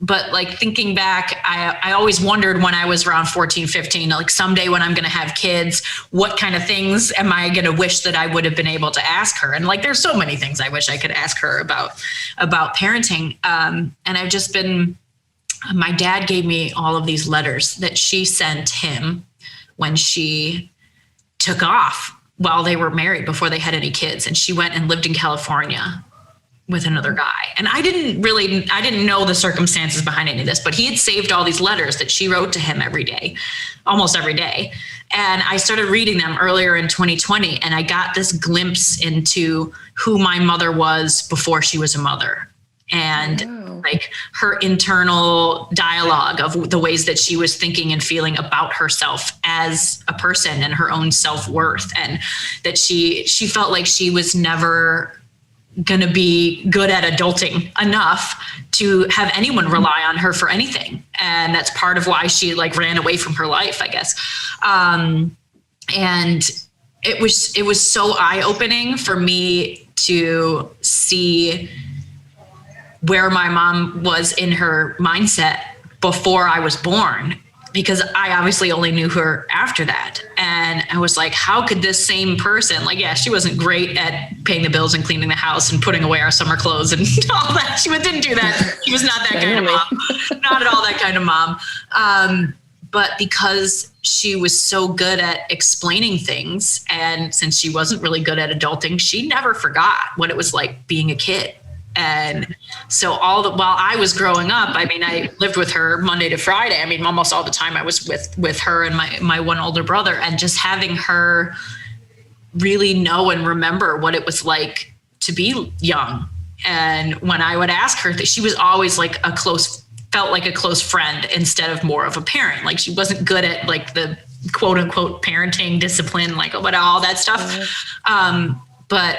but like thinking back, I always wondered when I was around 14, 15, like someday when I'm going to have kids, what kind of things am I going to wish that I would have been able to ask her? And like, there's so many things I wish I could ask her about parenting. And I've just been, my dad gave me all of these letters that she sent him when she took off while they were married, before they had any kids. And she went and lived in California with another guy. And I didn't know the circumstances behind any of this, but he had saved all these letters that she wrote to him every day, almost every day. And I started reading them earlier in 2020, and I got this glimpse into who my mother was before she was a mother. And like her internal dialogue of the ways that she was thinking and feeling about herself as a person and her own self-worth. And that she felt like she was never going to be good at adulting enough to have anyone rely on her for anything. And that's part of why she like ran away from her life, I guess. And it was so eye-opening for me to see where my mom was in her mindset before I was born, because I obviously only knew her after that. And I was like, how could this same person, like, yeah, she wasn't great at paying the bills and cleaning the house and putting away our summer clothes and all that. She didn't do that. She was not that kind of mom. Not at all that kind of mom. But because she was so good at explaining things, and since she wasn't really good at adulting, she never forgot what it was like being a kid. And so while I was growing up, I mean, I lived with her Monday to Friday. I mean, almost all the time I was with her and my one older brother, and just having her really know and remember what it was like to be young. And when I would ask her, that she was always like felt like a close friend instead of more of a parent. Like she wasn't good at like the quote unquote parenting discipline, like all that stuff. But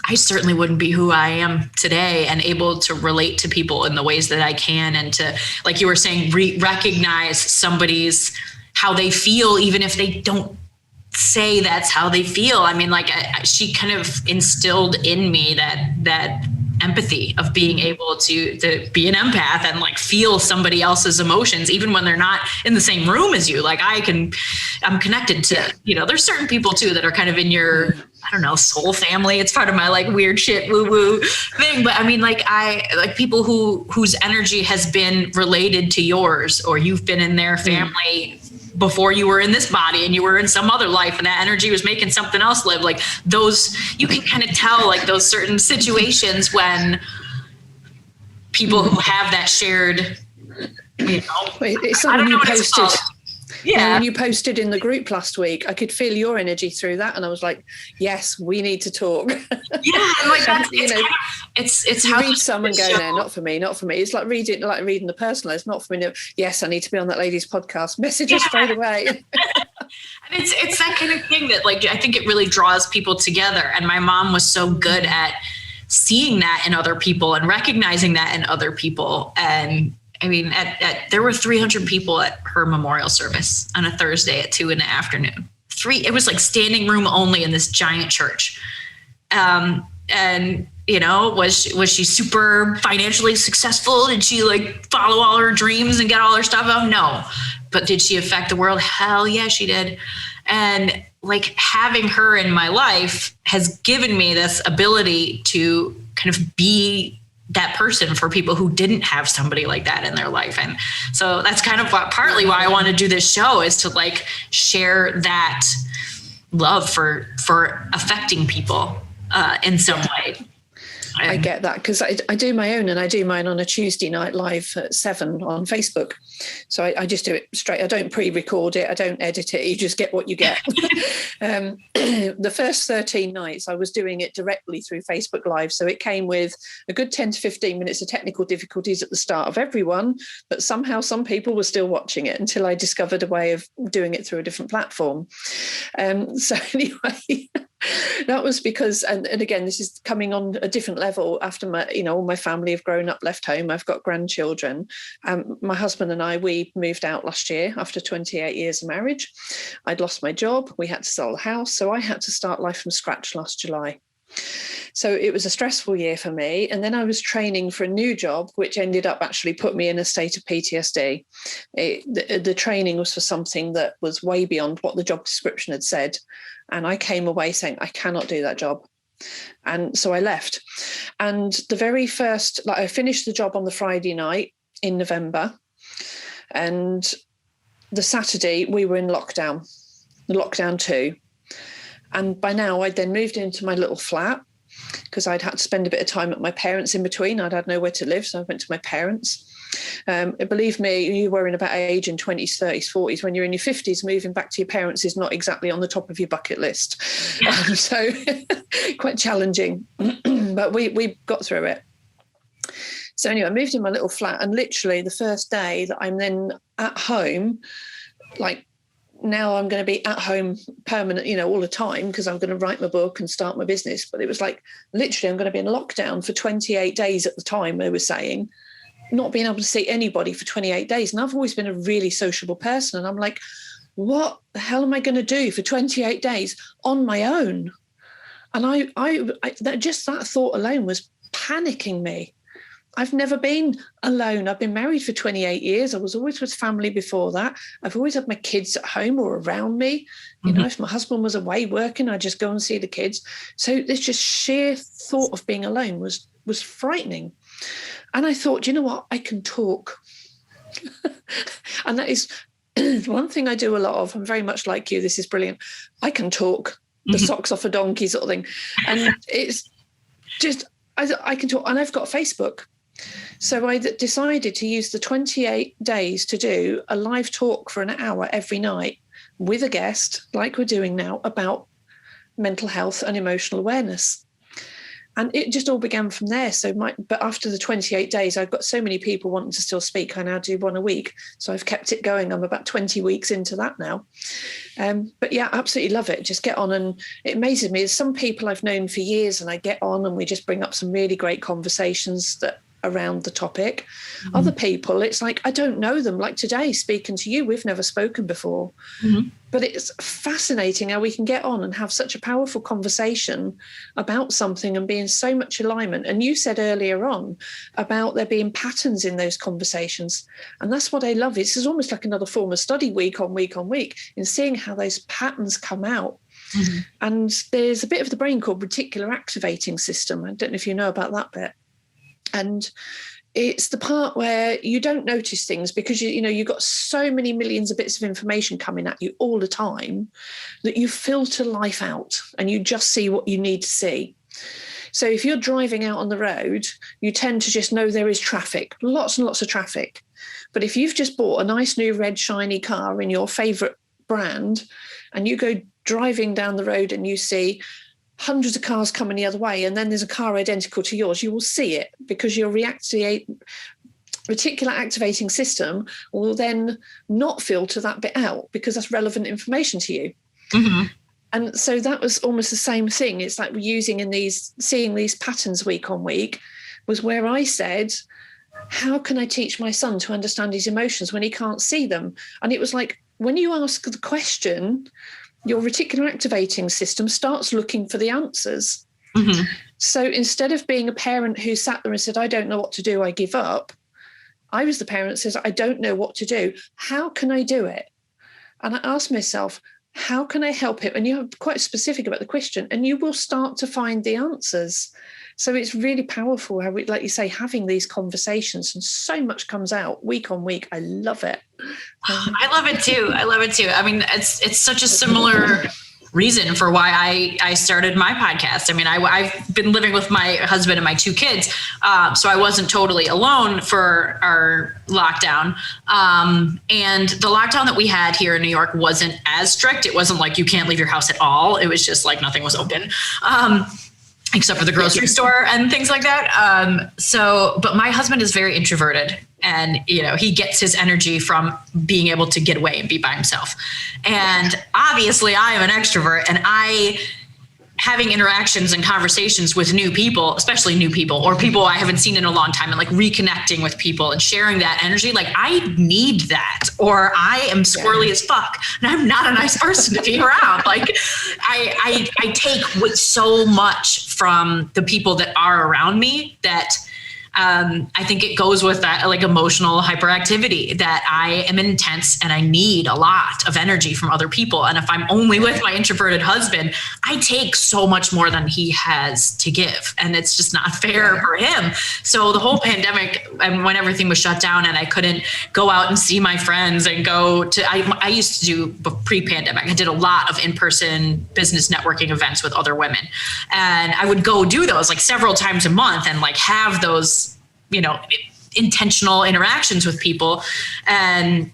I certainly wouldn't be who I am today and able to relate to people in the ways that I can. And to, like you were saying, recognize somebody's, how they feel, even if they don't say that's how they feel. I mean, like she kind of instilled in me that empathy of being able to be an empath and like feel somebody else's emotions, even when they're not in the same room as you. Like I'm connected to, there's certain people too that are kind of in your, I don't know, soul family. It's part of my like weird shit woo woo thing. But I mean, like I like people whose energy has been related to yours, or you've been in their family before you were in this body and you were in some other life, and that energy was making something else live. Like those, you can kind of tell like those certain situations when people who have that shared, it's like when you posted. Yeah. When you posted in the group last week, I could feel your energy through that, and I was like, "Yes, we need to talk." Yeah, like that's it's you how read some and go, "No, not for me, not for me." It's like reading the personal. It's not for me. No, yes, I need to be on that lady's podcast. Message her straight away. And it's that kind of thing that, like, I think it really draws people together. And my mom was so good at seeing that in other people and recognizing that in other people. And I mean, there were 300 people at her memorial service on a Thursday at 2 p.m. It was like standing room only in this giant church. And was she super financially successful? Did she like follow all her dreams and get all her stuff? Oh, no. But did she affect the world? Hell yeah, she did. And like having her in my life has given me this ability to kind of be that person for people who didn't have somebody like that in their life. And so that's kind of partly why I want to do this show, is to like share that love for affecting people in some way. I get that, because I do my own, and I do mine on a Tuesday night live at 7 on Facebook. So I just do it straight. I don't pre-record it. I don't edit it. You just get what you get. The first 13 nights I was doing it directly through Facebook Live. So it came with a good 10 to 15 minutes of technical difficulties at the start of everyone, but somehow some people were still watching it until I discovered a way of doing it through a different platform. So anyway, that was because, and again, this is coming on a different level after my, all my family have grown up, left home. I've got grandchildren. My husband and I, we moved out last year after 28 years of marriage. I'd lost my job. We had to sell the house. So I had to start life from scratch last July. So it was a stressful year for me. And then I was training for a new job, which ended up actually put me in a state of PTSD. The training was for something that was way beyond what the job description had said. And I came away saying, I cannot do that job. And so I left. And the very first, I finished the job on the Friday night in November. And the Saturday we were in lockdown 2. And by now I'd then moved into my little flat, because I'd had to spend a bit of time at my parents in between. I'd had nowhere to live, so I went to my parents. Believe me, you were in about age in 20s, 30s, 40s. When you're in your 50s, moving back to your parents is not exactly on the top of your bucket list. So quite challenging, but we got through it. So anyway, I moved in my little flat, and literally the first day that I'm then at home, like, now I'm going to be at home permanent, all the time, because I'm going to write my book and start my business. But it was like, literally, I'm going to be in lockdown for 28 days at the time, they were saying, not being able to see anybody for 28 days. And I've always been a really sociable person. And I'm like, what the hell am I going to do for 28 days on my own? And that thought alone was panicking me. I've never been alone. I've been married for 28 years. I was always with family before that. I've always had my kids at home or around me. If my husband was away working, I'd just go and see the kids. So this just sheer thought of being alone was frightening. And I thought, you know what? I can talk. And that is one thing I do a lot of. I'm very much like you. This is brilliant. I can talk. The socks off a donkey sort of thing. And it's just, I can talk. And I've got Facebook. So I decided to use the 28 days to do a live talk for an hour every night with a guest, like we're doing now, about mental health and emotional awareness. And it just all began from there. But after the 28 days, I've got so many people wanting to still speak. I now do one a week. So I've kept it going. I'm about 20 weeks into that now. But yeah, absolutely love it. Just get on. And it amazes me. There's some people I've known for years, and I get on and we just bring up some really great conversations around the topic. Other people, it's like, I don't know them. Like today, speaking to you, we've never spoken before. But it's fascinating how we can get on and have such a powerful conversation about something and be in so much alignment. And you said earlier on about there being patterns in those conversations. And that's what I love. It's almost like another form of study, week on week on week, in seeing how those patterns come out. And there's a bit of the brain called reticular activating system. I don't know if you know about that bit. And it's the part where you don't notice things because you've got so many millions of bits of information coming at you all the time that you filter life out and you just see what you need to see. So if you're driving out on the road, you tend to just know there is traffic, lots and lots of traffic. But if you've just bought a nice new red shiny car in your favorite brand, and you go driving down the road and you see hundreds of cars coming the other way, and then there's a car identical to yours, you will see it, because your reticular activating system will then not filter that bit out, because that's relevant information to you. Mm-hmm. And so that was almost the same thing. It's like seeing these patterns week on week, was where I said, how can I teach my son to understand his emotions when he can't see them? And it was like, when you ask the question, your reticular activating system starts looking for the answers. Mm-hmm. So instead of being a parent who sat there and said, I don't know what to do, I give up, I was the parent that says, I don't know what to do. How can I do it? And I asked myself, how can I help him? And you're quite specific about the question, and you will start to find the answers. So it's really powerful how we, like you say, having these conversations, and so much comes out week on week. I love it. I love it too. I mean, it's such a similar reason for why I started my podcast. I mean, I've been living with my husband and my 2 kids, so I wasn't totally alone for our lockdown. And the lockdown that we had here in New York wasn't as strict. It wasn't like you can't leave your house at all. It was just like nothing was open. Except for the grocery store and things like that. But my husband is very introverted, and, he gets his energy from being able to get away and be by himself. And obviously I am an extrovert, and having interactions and conversations with new people, especially new people or people I haven't seen in a long time, and like reconnecting with people and sharing that energy, like I need that, or I am squirrely as fuck and I'm not a nice person to be around. Like I take so much from the people that are around me that I think it goes with that, like, emotional hyperactivity, that I am intense and I need a lot of energy from other people. And if I'm only with my introverted husband, I take so much more than he has to give. And it's just not fair for him. So the whole pandemic, and when everything was shut down and I couldn't go out and see my friends and I used to do pre-pandemic, I did a lot of in-person business networking events with other women. And I would go do those like several times a month and like have those, intentional interactions with people. And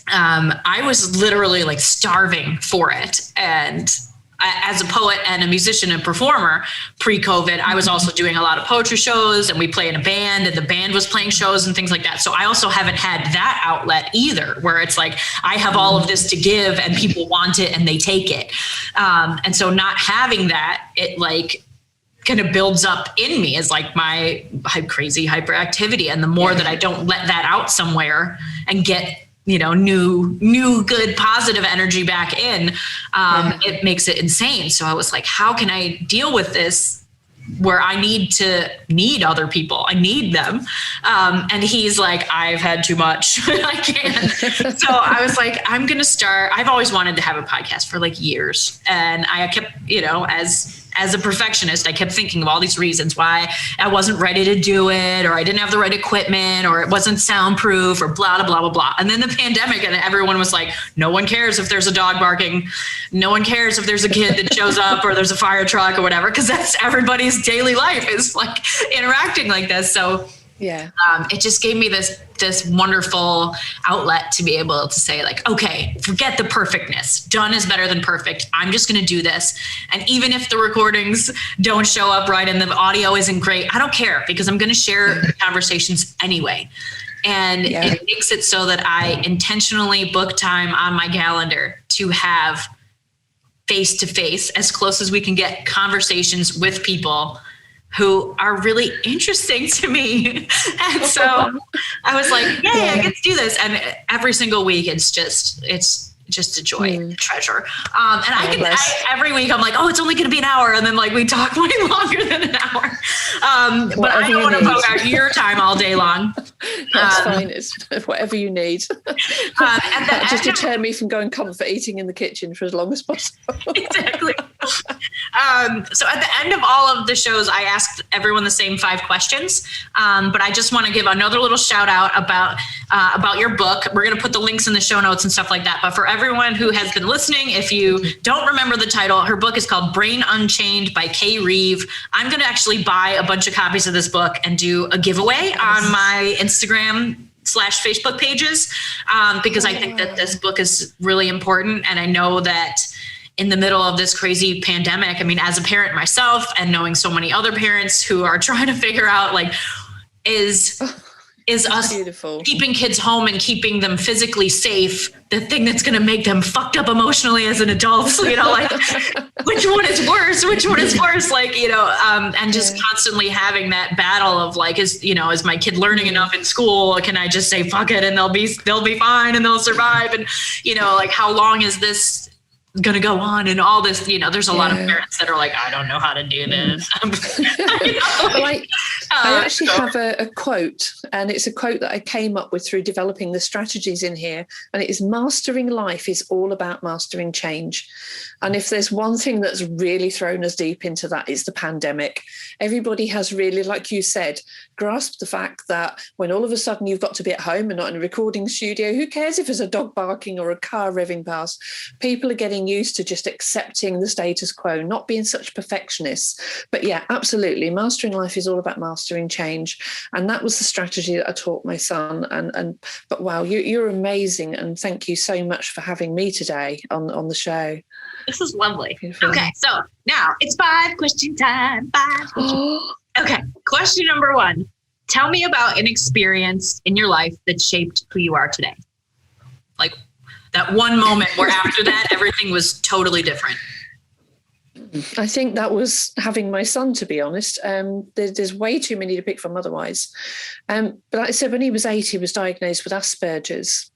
I was literally like starving for it. And as a poet and a musician and performer pre-COVID, I was also doing a lot of poetry shows, and we play in a band, and the band was playing shows and things like that. So I also haven't had that outlet either, where it's like, I have all of this to give and people want it and they take it. And so not having that, it like kind of builds up in me as like my crazy hyperactivity. And the more that I don't let that out somewhere and get, new, good, positive energy back in, it makes it insane. So I was like, how can I deal with this where I need other people? I need them. And he's like, I've had too much. I can't. So I was like, I'm going to start. I've always wanted to have a podcast for like years. And I kept, as a perfectionist, I kept thinking of all these reasons why I wasn't ready to do it, or I didn't have the right equipment, or it wasn't soundproof, or blah, blah, blah, blah, blah. And then the pandemic, and everyone was like, no one cares if there's a dog barking. No one cares if there's a kid that shows up, or there's a fire truck or whatever, because that's everybody's daily life, is like interacting like this. So it just gave me this wonderful outlet to be able to say like, okay, forget the perfectness. Done is better than perfect. I'm just going to do this. And even if the recordings don't show up right and the audio isn't great, I don't care, because I'm going to share conversations anyway. And it makes it so that I intentionally book time on my calendar to have face-to-face, as close as we can get, conversations with people who are really interesting to me. And so I was like, yay, I get to do this. And every single week, it's just a joy, a treasure. And every week I'm like, oh, it's only going to be an hour. And then like we talk way longer than an hour. But I don't want to poke out your time all day long. That's fine. It's whatever you need. Just deter me from going comfort eating in the kitchen for as long as possible. Exactly. So at the end of all of the shows, I asked everyone the same 5 questions. But I just want to give another little shout out about your book. We're going to put the links in the show notes and stuff like that. But for everyone who has been listening, if you don't remember the title, her book is called Brain Unchained by Kay Reeve. I'm going to actually buy a bunch of copies of this book and do a giveaway on my Instagram/Facebook pages, because I think that this book is really important. And I know that in the middle of this crazy pandemic, I mean, as a parent myself and knowing so many other parents who are trying to figure out, like, is us beautiful. Keeping kids home and keeping them physically safe the thing that's going to make them fucked up emotionally as an adult? So, like, which one is worse? Like, and just constantly having that battle of, like, is my kid learning enough in school? Can I just say fuck it and they'll be fine and they'll survive? And like, how long is this going to go on? And all this, there's a lot of parents that are like, I don't know how to do this. I actually have a quote, and it's a quote that I came up with through developing the strategies in here. And it is, mastering life is all about mastering change. And if there's one thing that's really thrown us deep into that, it's the pandemic. Everybody has really, like you said, grasped the fact that when all of a sudden you've got to be at home and not in a recording studio, who cares if there's a dog barking or a car revving past? People are getting used to just accepting the status quo, not being such perfectionists. But yeah, absolutely. Mastering life is all about mastering change. And that was the strategy that I taught my son. But wow, you're amazing. And thank you so much for having me today on the show. This is lovely. Beautiful. Okay, so now it's 5 question time. 5 questions. Okay, question number 1. Tell me about an experience in your life that shaped who you are today. Like that one moment where after that, everything was totally different. I think that was having my son, to be honest. There's way too many to pick from otherwise. But like I said, when he was 8, he was diagnosed with Asperger's.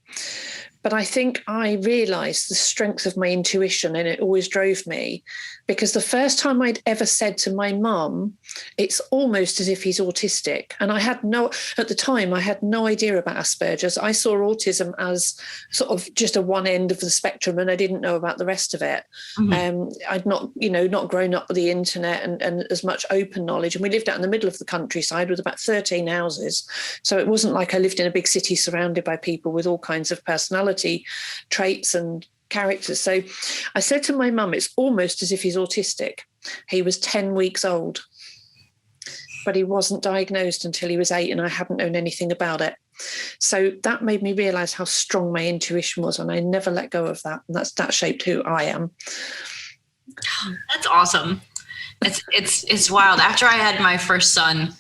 But I think I realised the strength of my intuition, and it always drove me, because the first time I'd ever said to my mum, it's almost as if he's autistic. And at the time, I had no idea about Asperger's. I saw autism as sort of just a one end of the spectrum, and I didn't know about the rest of it. Mm-hmm. I'd not grown up with the internet and as much open knowledge. And we lived out in the middle of the countryside with about 13 houses. So it wasn't like I lived in a big city surrounded by people with all kinds of personality traits and characters. So I said to my mum, it's almost as if he's autistic. He was 10 weeks old, but he wasn't diagnosed until he was 8, and I hadn't known anything about it. So that made me realise how strong my intuition was, and I never let go of that. And that shaped who I am. That's awesome. It's wild. After I had my first son,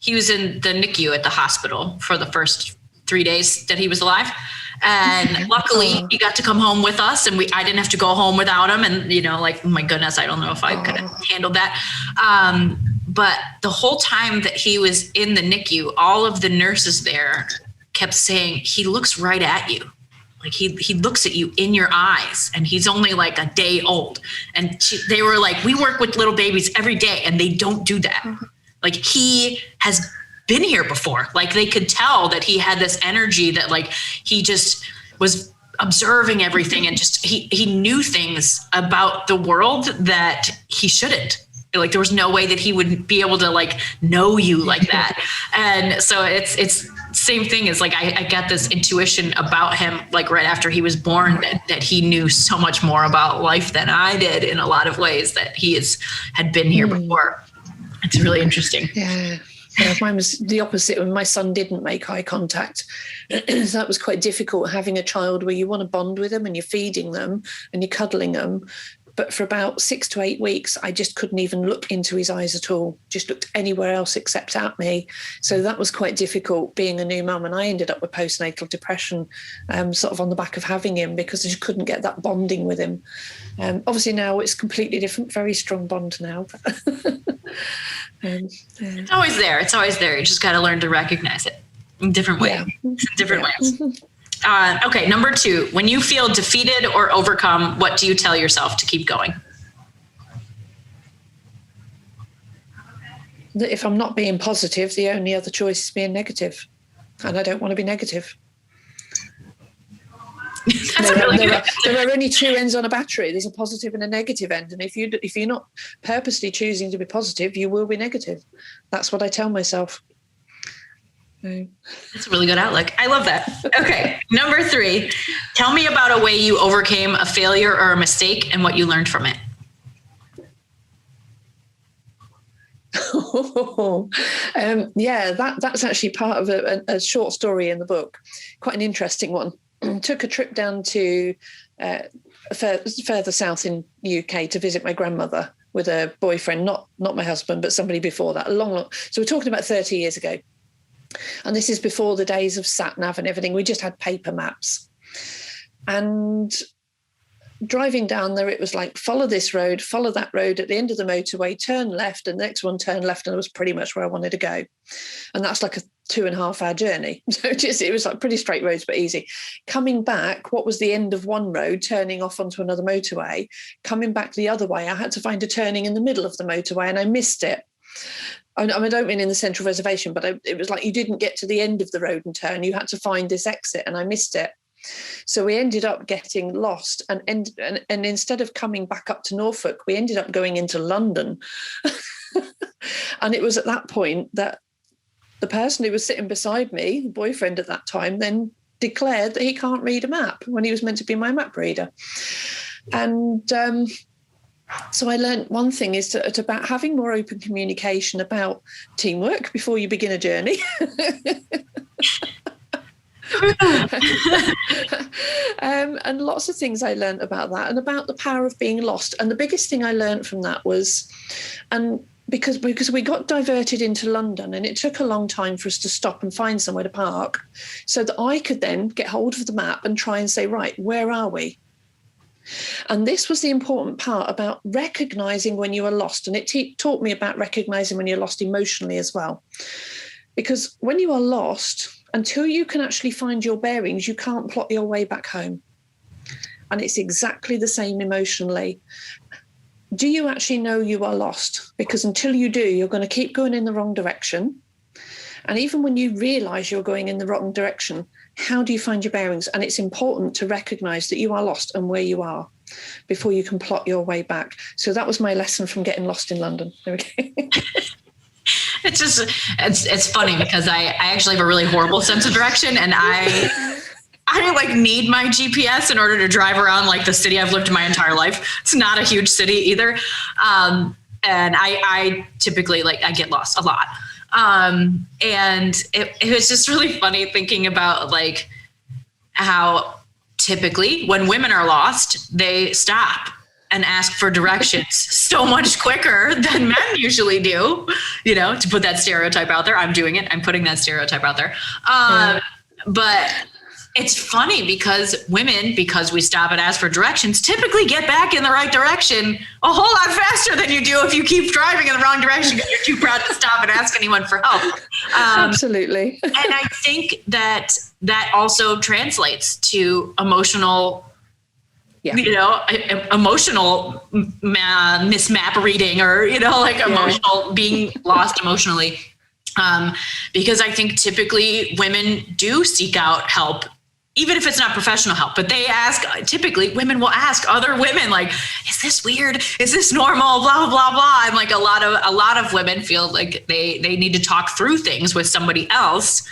he was in the NICU at the hospital for the first 3 days that he was alive. And luckily he got to come home with us, and I didn't have to go home without him. And, like, my goodness, I don't know if I could have handled that. But the whole time that he was in the NICU, all of the nurses there kept saying, he looks right at you. Like he looks at you in your eyes, and he's only like a day old. And they were like, we work with little babies every day, and they don't do that. Like, he has been here before. Like, they could tell that he had this energy that, like, he just was observing everything, and just he knew things about the world that he shouldn't. Like, there was no way that he would be able to, like, know you like that. And so it's same thing as, like, I got this intuition about him, like, right after he was born, that he knew so much more about life than I did in a lot of ways, that he had been here before. It's really interesting. Yeah. Mine was the opposite. When my son didn't make eye contact, so that was quite difficult, having a child where you want to bond with them and you're feeding them and you're cuddling them. But for about 6 to 8 weeks, I just couldn't even look into his eyes at all, just looked anywhere else except at me. So that was quite difficult, being a new mum. And I ended up with postnatal depression sort of on the back of having him, because I just couldn't get that bonding with him. Obviously now it's completely different, very strong bond now. It's always there. It's always there. You just got to learn to recognize it in different ways. Ways. Okay, number 2, when you feel defeated or overcome, what do you tell yourself to keep going? If I'm not being positive, the only other choice is being negative. And I don't want to be negative. There are only two ends on a battery. There's a positive and a negative end. And if you're not purposely choosing to be positive, you will be negative. That's what I tell myself. That's a really good outlook. I love that. Okay. Number 3, tell me about a way you overcame a failure or a mistake and what you learned from it. That's actually part of a short story in the book. Quite an interesting one. Took a trip down to further south in UK to visit my grandmother with a boyfriend, not my husband, but somebody before that. So we're talking about 30 years ago. And this is before the days of sat-nav and everything. We just had paper maps. And driving down there, it was like, follow this road, follow that road. At the end of the motorway, turn left, and the next one turn left. And it was pretty much where I wanted to go. And that's like a 2.5-hour journey. So it was like pretty straight roads, but easy. Coming back, what was the end of one road, turning off onto another motorway, coming back the other way, I had to find a turning in the middle of the motorway and I missed it. I don't mean in the central reservation, but it was like you didn't get to the end of the road and turn. You had to find this exit and I missed it. So we ended up getting lost and instead of coming back up to Norfolk, we ended up going into London. And it was at that point that the person who was sitting beside me, the boyfriend at that time, then declared that he can't read a map when he was meant to be my map reader. And so I learned one thing is about having more open communication about teamwork before you begin a journey. And lots of things I learned about that and about the power of being lost. And the biggest thing I learned from that was, because we got diverted into London and it took a long time for us to stop and find somewhere to park so that I could then get hold of the map and try and say, right, where are we? And this was the important part about recognizing when you are lost. And it taught me about recognizing when you're lost emotionally as well. Because when you are lost, until you can actually find your bearings, you can't plot your way back home. And it's exactly the same emotionally. Do you actually know you are lost? Because until you do, you're going to keep going in the wrong direction. And even when you realize you're going in the wrong direction, how do you find your bearings? And it's important to recognize that you are lost and where you are before you can plot your way back. So that was my lesson from getting lost in London. There we go. It's funny because I actually have a really horrible sense of direction, and I like need my GPS in order to drive around like the city I've lived my entire life. It's not a huge city either. And I typically I get lost a lot. And it was just really funny thinking about like how typically when women are lost, they stop and ask for directions so much quicker than men usually do, to put that stereotype out there. I'm doing it. I'm putting that stereotype out there. But it's funny because women, because we stop and ask for directions, typically get back in the right direction a whole lot faster than you do if you keep driving in the wrong direction because you're too proud to stop and ask anyone for help. Absolutely. And I think that also translates to emotional emotional mismap reading or, emotional being lost emotionally. Because I think typically women do seek out help, even if it's not professional help, but typically women will ask other women, like, is this weird? Is this normal? Blah, blah, blah. And like a lot of women feel like they need to talk through things with somebody else.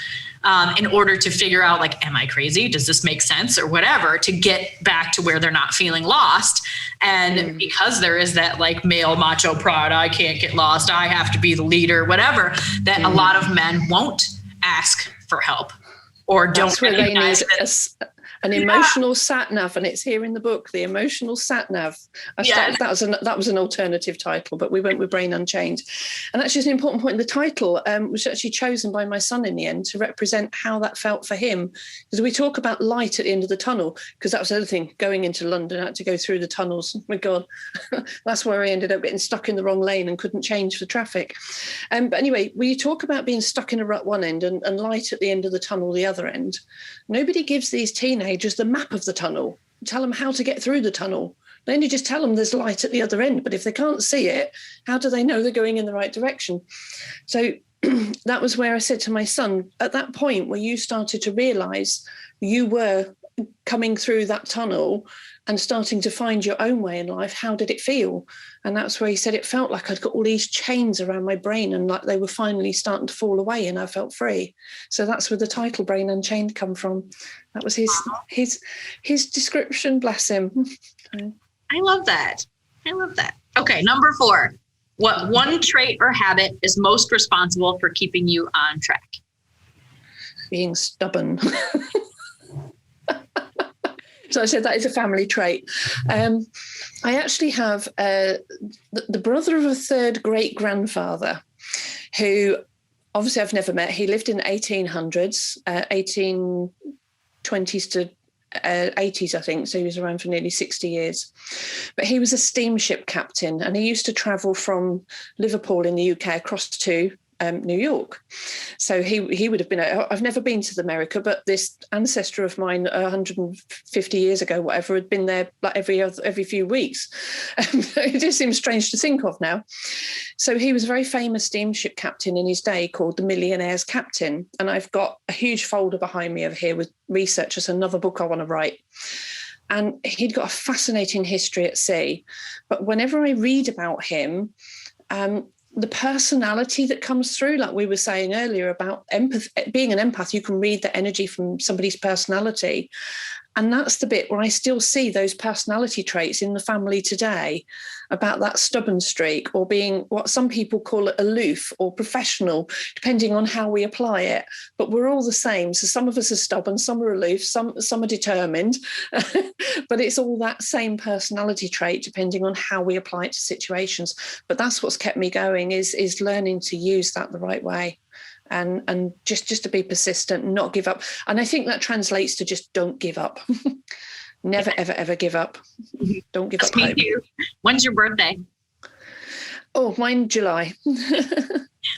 In order to figure out, like, am I crazy? Does this make sense or whatever, to get back to where they're not feeling lost. And because there is that like male macho pride, I can't get lost, I have to be the leader, whatever, that a lot of men won't ask for help or don't recognize an emotional sat nav, and it's here in the book, the emotional sat nav. That was an alternative title, but we went with Brain Unchained. And that's just an important point. The title was actually chosen by my son in the end to represent how that felt for him. Because we talk about light at the end of the tunnel, because that was the other thing, going into London, I had to go through the tunnels. Oh my God, that's where I ended up getting stuck in the wrong lane and couldn't change for traffic. But anyway, we talk about being stuck in a rut one end and light at the end of the tunnel the other end. Nobody gives these teenagers the map of the tunnel, tell them how to get through the tunnel. They only just tell them there's light at the other end, but if they can't see it, how do they know they're going in the right direction? So that was where I said to my son, at that point where you started to realize you were coming through that tunnel and starting to find your own way in life, how did it feel? And that's where he said it felt like I'd got all these chains around my brain and like they were finally starting to fall away and I felt free. So that's where the title Brain Unchained come from. That was his description, bless him. I love that. Okay, number 4. What one trait or habit is most responsible for keeping you on track? Being stubborn. So I said that is a family trait. I actually have the brother of a third great grandfather who obviously I've never met. He lived in the 1800s, 1820s to 80s, I think. So he was around for nearly 60 years. But he was a steamship captain and he used to travel from Liverpool in the UK across to New York. So he would have been, I've never been to America, but this ancestor of mine 150 years ago, whatever, had been there like every few weeks. It just seems strange to think of now. So he was a very famous steamship captain in his day called the Millionaire's Captain. And I've got a huge folder behind me over here with research. It's another book I want to write. And he'd got a fascinating history at sea. But whenever I read about him, the personality that comes through, like we were saying earlier about empathy, being an empath, you can read the energy from somebody's personality. And that's the bit where I still see those personality traits in the family today, about that stubborn streak or being what some people call aloof or professional, depending on how we apply it. But we're all the same. So some of us are stubborn, some are aloof, some are determined, but it's all that same personality trait, depending on how we apply it to situations. But that's what's kept me going is learning to use that the right way. And just to be persistent and not give up. And I think that translates to just don't give up. Never, ever, ever give up. Don't give up hope. When's your birthday? Oh, mine July.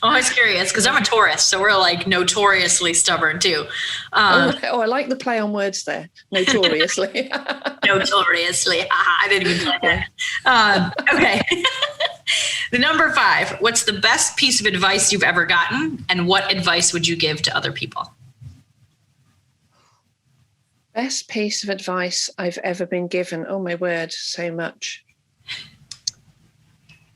I was curious because I'm a Taurus, so we're like notoriously stubborn too. I like the play on words there. Notoriously. Notoriously. I didn't even play that. Okay. The number 5, what's the best piece of advice you've ever gotten? And what advice would you give to other people? Best piece of advice I've ever been given. Oh, my word, so much.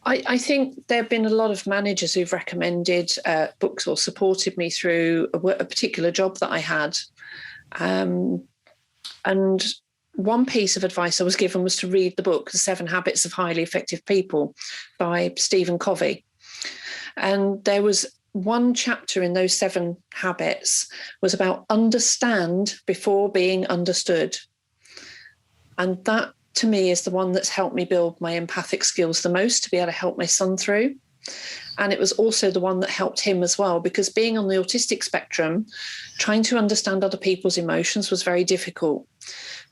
I think there have been a lot of managers who've recommended books or supported me through a particular job that I had. And one piece of advice I was given was to read the book, The 7 Habits of Highly Effective People by Stephen Covey. And there was one chapter in those 7 habits was about understand before being understood. And that, to me, is the one that's helped me build my empathic skills the most, to be able to help my son through. And it was also the one that helped him as well, because being on the autistic spectrum, trying to understand other people's emotions was very difficult.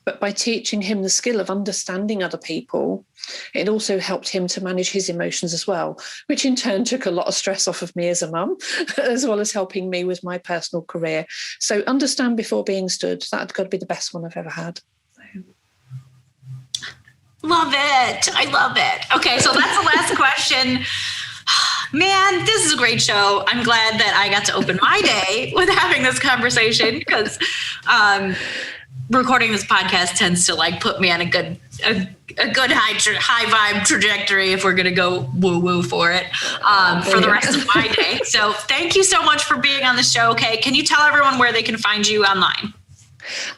But by teaching him the skill of understanding other people, it also helped him to manage his emotions as well, which in turn took a lot of stress off of me as a mum, as well as helping me with my personal career. So understand before being stood. That's got to be the best one I've ever had. Love it. I love it. Okay, so that's the last question. Man, this is a great show. I'm glad that I got to open my day with having this conversation, because recording this podcast tends to like put me on a good high vibe trajectory if we're going to go woo woo for it for the rest of my day. So thank you so much for being on the show, Kay. Can you tell everyone where they can find you online?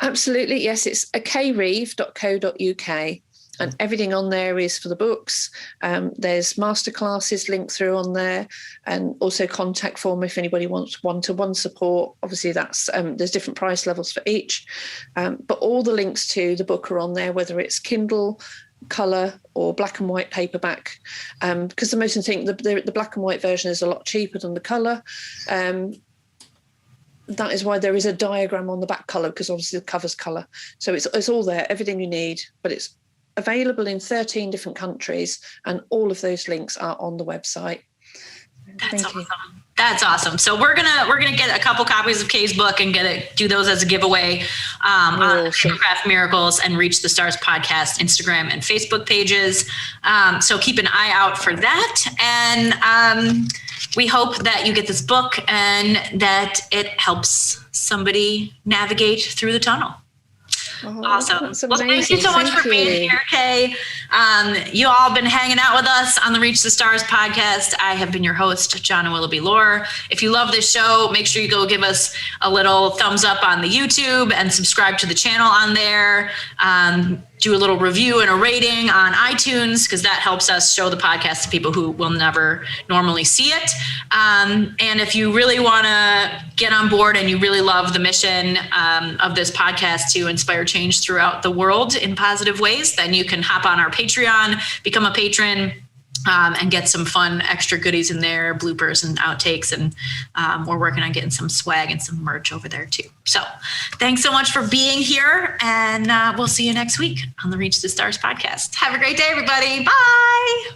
Absolutely. Yes, it's kayreeve.co.uk. And everything on there is for the books. There's masterclasses linked through on there, and also contact form if anybody wants one-to-one support. Obviously, that's there's different price levels for each. But all the links to the book are on there, whether it's Kindle, colour, or black and white paperback. Because the most thing, the black and white version is a lot cheaper than the colour. That is why there is a diagram on the back colour, because obviously the cover's colour. So it's all there, everything you need, but it's available in 13 different countries, and all of those links are on the website. That's awesome. That's awesome. So we're gonna get a couple copies of Kay's book and do those as a giveaway on Papercraft Miracles and Reach the Stars podcast Instagram and Facebook pages. So keep an eye out for that, and we hope that you get this book and that it helps somebody navigate through the tunnel. Awesome. That's Well, thank you so much for being here, Kay. You all have been hanging out with us on the Reach the Stars podcast. I have been your host, John Willoughby Lore. If you love this show, make sure you go give us a little thumbs up on the YouTube and subscribe to the channel on there. Do a little review and a rating on iTunes, because that helps us show the podcast to people who will never normally see it. And if you really want to get on board and you really love the mission of this podcast to inspire change throughout the world in positive ways, then you can hop on our Patreon, become a patron, and get some fun extra goodies in there, bloopers and outtakes. And we're working on getting some swag and some merch over there too. So thanks so much for being here, and we'll see you next week on the Reach the Stars podcast. Have a great day, everybody. Bye.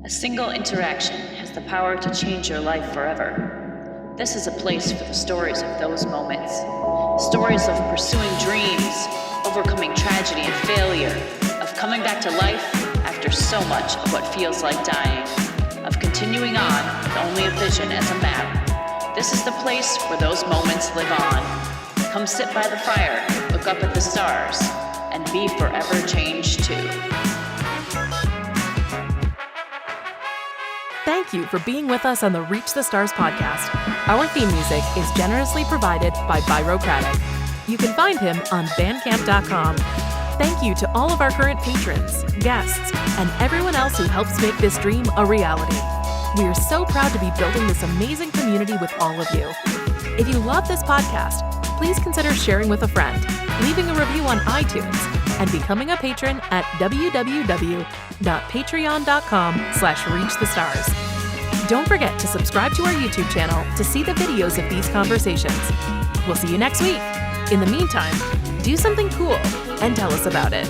A single interaction has the power to change your life forever. This is a place for the stories of those moments. Stories of pursuing dreams, overcoming tragedy and failure, of coming back to life after so much of what feels like dying, of continuing on with only a vision as a map. This is the place where those moments live on. Come sit by the fire, look up at the stars, and be forever changed too. Thank you for being with us on the Reach the Stars podcast. Our theme music is generously provided by Byrocratic. You can find him on bandcamp.com. Thank you to all of our current patrons, guests, and everyone else who helps make this dream a reality. We are so proud to be building this amazing community with all of you. If you love this podcast, please consider sharing with a friend, leaving a review on iTunes, and becoming a patron at www.patreon.com/reachthestars. Don't forget to subscribe to our YouTube channel to see the videos of these conversations. We'll see you next week. In the meantime, do something cool and tell us about it.